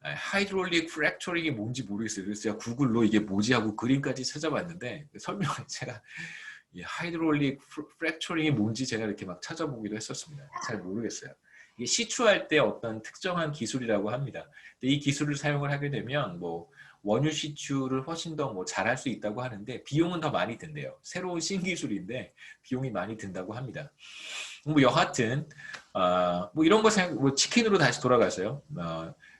하이드롤릭 프랙처링이 뭔지 모르겠어요. 그래서 제가 구글로 이게 뭐지 하고 그림까지 찾아봤는데 설명을 제가 하이드롤릭 프랙처링이 뭔지 제가 이렇게 막 찾아보기도 했었습니다. 잘 모르겠어요. 이게 시추할 때 어떤 특정한 기술이라고 합니다. 근데 이 기술을 사용을 하게 되면 뭐 원유 시추를 훨씬 더 뭐 잘할 수 있다고 하는데 비용은 더 많이 든대요. 새로운 신기술인데 비용이 많이 든다고 합니다. 뭐 여하튼 뭐 이런 거 뭐 치킨으로 다시 돌아가서요.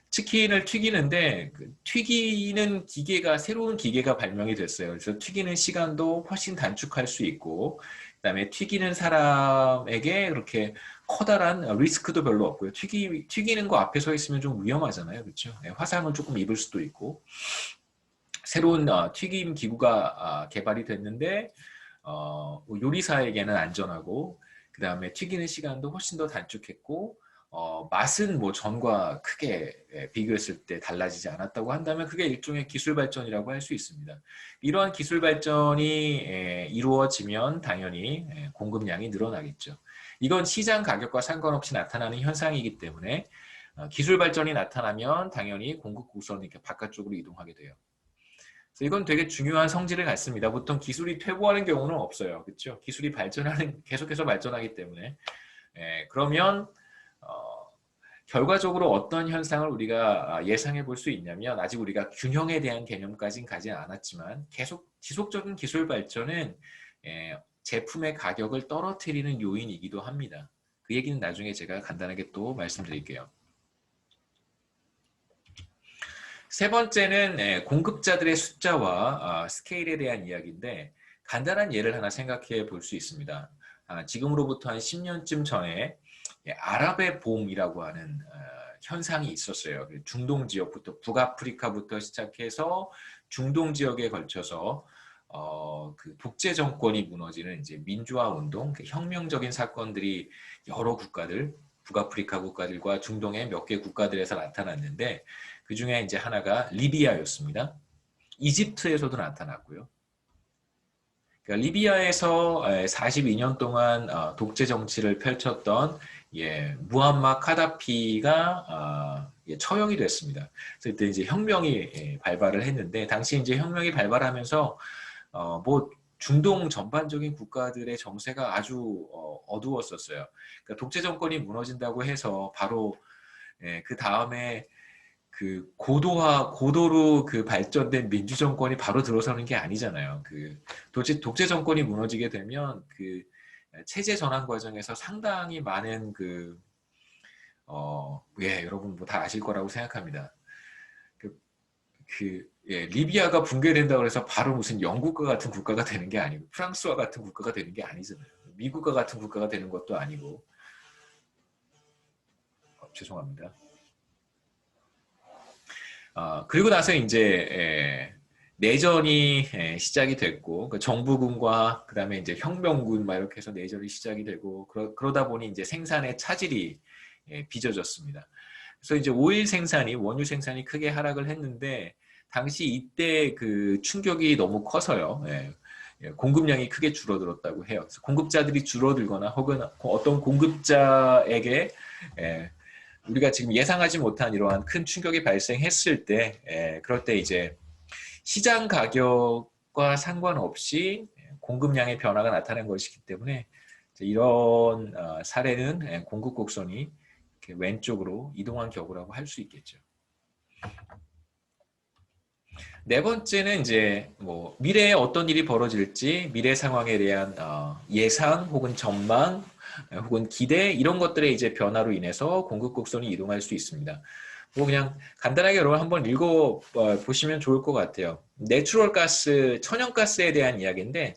치킨을 튀기는데 그 튀기는 기계가 새로운 기계가 발명이 됐어요. 그래서 튀기는 시간도 훨씬 단축할 수 있고 그다음에 튀기는 사람에게 그렇게 커다란 리스크도 별로 없고요. 튀기는 거 앞에 서 있으면 좀 위험하잖아요. 그렇죠? 화상을 조금 입을 수도 있고 새로운 튀김 기구가 개발이 됐는데 요리사에게는 안전하고 그 다음에 튀기는 시간도 훨씬 더 단축했고 맛은 뭐 전과 크게 비교했을 때 달라지지 않았다고 한다면 그게 일종의 기술 발전이라고 할 수 있습니다. 이러한 기술 발전이 이루어지면 당연히 공급량이 늘어나겠죠. 이건 시장 가격과 상관없이 나타나는 현상이기 때문에 기술 발전이 나타나면 당연히 공급 곡선이 이렇게 바깥쪽으로 이동하게 돼요. 그래서 이건 되게 중요한 성질을 갖습니다. 보통 기술이 퇴보하는 경우는 없어요. 그렇죠? 기술이 계속해서 발전하기 때문에 그러면 결과적으로 어떤 현상을 우리가 예상해 볼 수 있냐면 아직 우리가 균형에 대한 개념까지는 가지 않았지만 계속 지속적인 기술 발전은 제품의 가격을 떨어뜨리는 요인이기도 합니다. 그 얘기는 나중에 제가 간단하게 또 말씀드릴게요. 세 번째는 공급자들의 숫자와 스케일에 대한 이야기인데 간단한 예를 하나 생각해 볼 수 있습니다. 지금으로부터 한 10년쯤 전에 아랍의 봄이라고 하는 현상이 있었어요. 중동 지역부터 북아프리카부터 시작해서 중동 지역에 걸쳐서 그 독재 정권이 무너지는 이제 민주화 운동, 혁명적인 사건들이 여러 국가들, 북아프리카 국가들과 중동의 몇 개 국가들에서 나타났는데 그 중에 이제 하나가 리비아였습니다. 이집트에서도 나타났고요. 그러니까 리비아에서 42년 동안 독재 정치를 펼쳤던 무함마 카다피가 처형이 됐습니다. 그래서 이때 이제 혁명이 발발을 했는데 당시 이제 혁명이 발발하면서 뭐 중동 전반적인 국가들의 정세가 아주 어두웠었어요. 그러니까 독재 정권이 무너진다고 해서 바로 그 다음에 그 고도로 그 발전된 민주 정권이 바로 들어서는 게 아니잖아요. 그 독재 정권이 무너지게 되면 그 체제 전환 과정에서 상당히 많은 여러분 뭐 다 아실 거라고 생각합니다. 리비아가 붕괴된다고 해서 바로 무슨 영국과 같은 국가가 되는 게 아니고 프랑스와 같은 국가가 되는 게 아니잖아요. 미국과 같은 국가가 되는 것도 아니고 죄송합니다. 그리고 나서 이제 내전이 시작이 됐고 그 정부군과 그 다음에 이제 혁명군 막 이렇게 해서 내전이 시작이 되고 그러다 보니 이제 생산의 차질이 빚어졌습니다. 그래서 이제 오일 생산이 원유 생산이 크게 하락을 했는데 당시 이때 그 충격이 너무 커서요. 공급량이 크게 줄어들었다고 해요. 그래서 공급자들이 줄어들거나 혹은 어떤 공급자에게 우리가 지금 예상하지 못한 이러한 큰 충격이 발생했을 때 그럴 때 이제 시장 가격과 상관없이 공급량의 변화가 나타난 것이기 때문에 이런 사례는 공급 곡선이 이렇게 왼쪽으로 이동한 경우라고 할 수 있겠죠. 네 번째는 이제 뭐 미래에 어떤 일이 벌어질지 미래 상황에 대한 예상 혹은 전망 혹은 기대 이런 것들의 이제 변화로 인해서 공급 곡선이 이동할 수 있습니다. 뭐 그냥 간단하게 여러분 한번 읽어 보시면 좋을 것 같아요. 내추럴 가스, 천연가스에 대한 이야기인데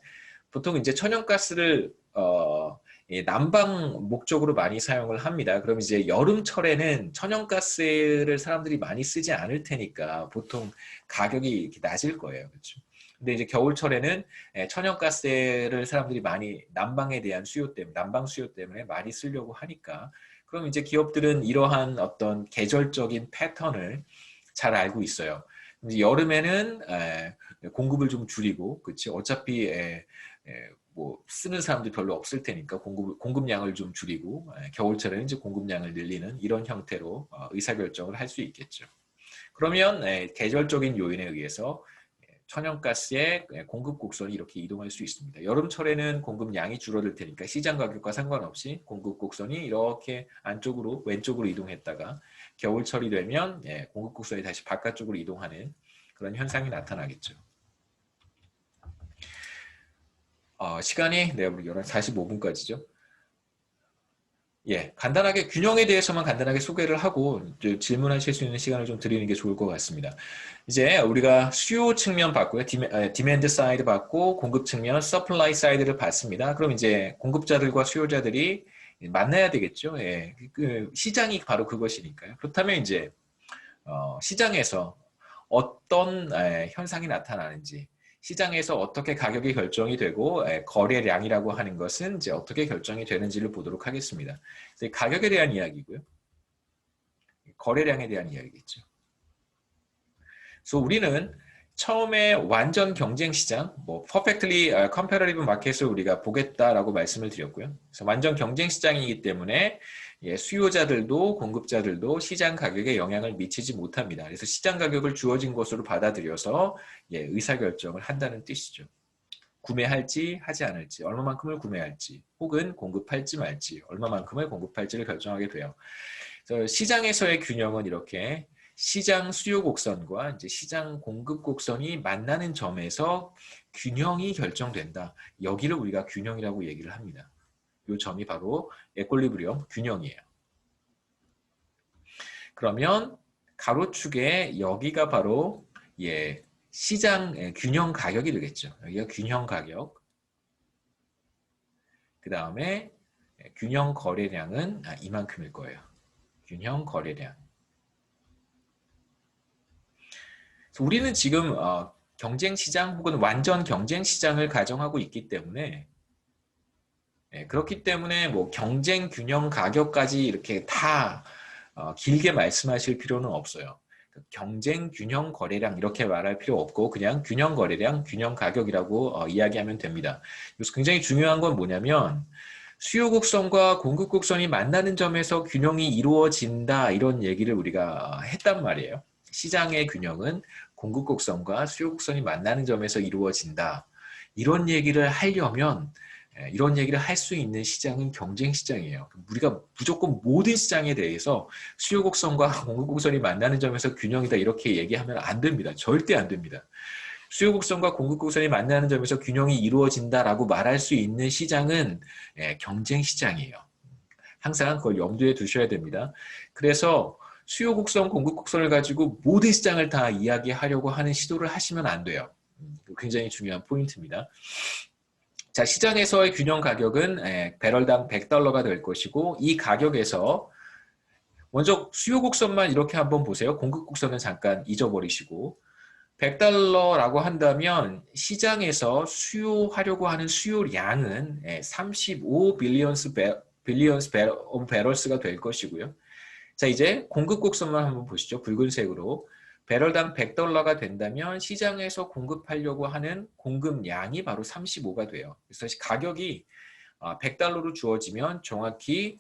보통 이제 천연가스를 난방 목적으로 많이 사용을 합니다. 그럼 이제 여름철에는 천연가스를 사람들이 많이 쓰지 않을 테니까 보통 가격이 이렇게 낮을 거예요. 그렇죠? 근데 이제 겨울철에는 천연가스를 사람들이 많이 난방에 대한 수요 때문에, 난방 수요 때문에 많이 쓰려고 하니까 그럼 이제 기업들은 이러한 어떤 계절적인 패턴을 잘 알고 있어요. 이제 여름에는 공급을 좀 줄이고, 그렇지? 어차피 뭐 쓰는 사람들이 별로 없을 테니까 공급량을 좀 줄이고 겨울철에는 이제 공급량을 늘리는 이런 형태로 의사결정을 할 수 있겠죠. 그러면 계절적인 요인에 의해서 천연가스의 공급 곡선이 이렇게 이동할 수 있습니다. 여름철에는 공급량이 줄어들 테니까 시장 가격과 상관없이 공급 곡선이 이렇게 안쪽으로 왼쪽으로 이동했다가 겨울철이 되면 공급 곡선이 다시 바깥쪽으로 이동하는 그런 현상이 나타나겠죠. 시간이 우리 11시 45분까지죠. 간단하게 균형에 대해서만 간단하게 소개를 하고 질문하실 수 있는 시간을 좀 드리는 게 좋을 것 같습니다. 이제 우리가 수요 측면 봤고요. 디맨드 사이드 봤고 공급 측면 서플라이 사이드를 봤습니다. 그럼 이제 공급자들과 수요자들이 만나야 되겠죠. 그 시장이 바로 그것이니까요. 그렇다면 이제 시장에서 어떤 현상이 나타나는지 시장에서 어떻게 가격이 결정이 되고 거래량이라고 하는 것은 이제 어떻게 결정이 되는지를 보도록 하겠습니다. 가격에 대한 이야기고요. 거래량에 대한 이야기겠죠. 그래서 우리는 처음에 완전 경쟁 시장, 뭐 perfectly competitive market을 우리가 보겠다라고 말씀을 드렸고요. 그래서 완전 경쟁 시장이기 때문에 수요자들도 공급자들도 시장 가격에 영향을 미치지 못합니다. 그래서 시장 가격을 주어진 것으로 받아들여서 의사결정을 한다는 뜻이죠. 구매할지 하지 않을지, 얼마만큼을 구매할지, 혹은 공급할지 말지, 얼마만큼을 공급할지를 결정하게 돼요. 그래서 시장에서의 균형은 이렇게 시장 수요 곡선과 이제 시장 공급 곡선이 만나는 점에서 균형이 결정된다. 여기를 우리가 균형이라고 얘기를 합니다. 이 점이 바로 에콜리브리엄 균형이에요. 그러면 가로축에 여기가 바로 시장 균형 가격이 되겠죠. 여기가 균형 가격. 그 다음에 균형 거래량은 이만큼일 거예요. 균형 거래량. 우리는 지금 경쟁 시장 혹은 완전 경쟁 시장을 가정하고 있기 때문에 그렇기 때문에 뭐 경쟁 균형 가격까지 이렇게 다 길게 말씀하실 필요는 없어요. 경쟁 균형 거래량 이렇게 말할 필요 없고 그냥 균형 거래량, 균형 가격이라고 이야기하면 됩니다. 그래서 굉장히 중요한 건 뭐냐면 수요 곡선과 공급 곡선이 만나는 점에서 균형이 이루어진다 이런 얘기를 우리가 했단 말이에요. 시장의 균형은 공급 곡선과 수요 곡선이 만나는 점에서 이루어진다. 이런 얘기를 하려면 이런 얘기를 할 수 있는 시장은 경쟁 시장이에요. 우리가 무조건 모든 시장에 대해서 수요 곡선과 공급 곡선이 만나는 점에서 균형이다 이렇게 얘기하면 안 됩니다. 절대 안 됩니다. 수요 곡선과 공급 곡선이 만나는 점에서 균형이 이루어진다라고 말할 수 있는 시장은 경쟁 시장이에요. 항상 그걸 염두에 두셔야 됩니다. 그래서 수요 곡선, 공급 곡선을 가지고 모든 시장을 다 이야기하려고 하는 시도를 하시면 안 돼요. 굉장히 중요한 포인트입니다. 자, 시장에서의 균형 가격은 배럴당 $100가 될 것이고 이 가격에서 먼저 수요 곡선만 이렇게 한번 보세요. 공급 곡선은 잠깐 잊어버리시고 $100라고 한다면 시장에서 수요하려고 하는 수요량은 35 빌리언스 오브 배럴스가 될 것이고요. 자, 이제 공급 곡선만 한번 보시죠. 붉은색으로. 배럴당 $100가 된다면 시장에서 공급하려고 하는 공급량이 바로 35가 돼요. 그래서 가격이 $100로 주어지면 정확히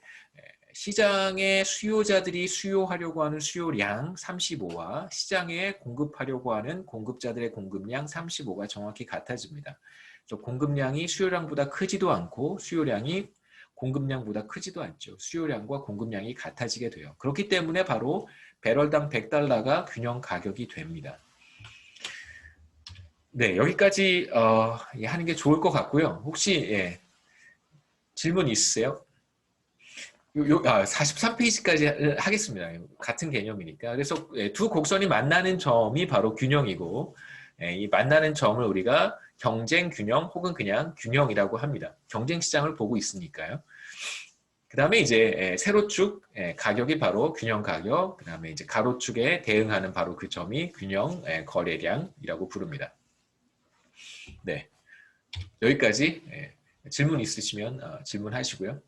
시장의 수요자들이 수요하려고 하는 수요량 35와 시장에 공급하려고 하는 공급자들의 공급량 35가 정확히 같아집니다. 그래서 공급량이 수요량보다 크지도 않고 수요량이 공급량보다 크지도 않죠. 수요량과 공급량이 같아지게 돼요. 그렇기 때문에 바로 배럴당 $100가 균형 가격이 됩니다. 네, 여기까지 하는 게 좋을 것 같고요. 혹시 질문 있으세요? 43페이지까지 하겠습니다. 같은 개념이니까. 그래서 두 곡선이 만나는 점이 바로 균형이고 이 만나는 점을 우리가 경쟁 균형 혹은 그냥 균형이라고 합니다. 경쟁 시장을 보고 있으니까요. 그다음에 이제 세로축 가격이 바로 균형 가격, 그다음에 이제 가로축에 대응하는 바로 그 점이 균형 거래량이라고 부릅니다. 네, 여기까지 질문 있으시면 질문하시고요.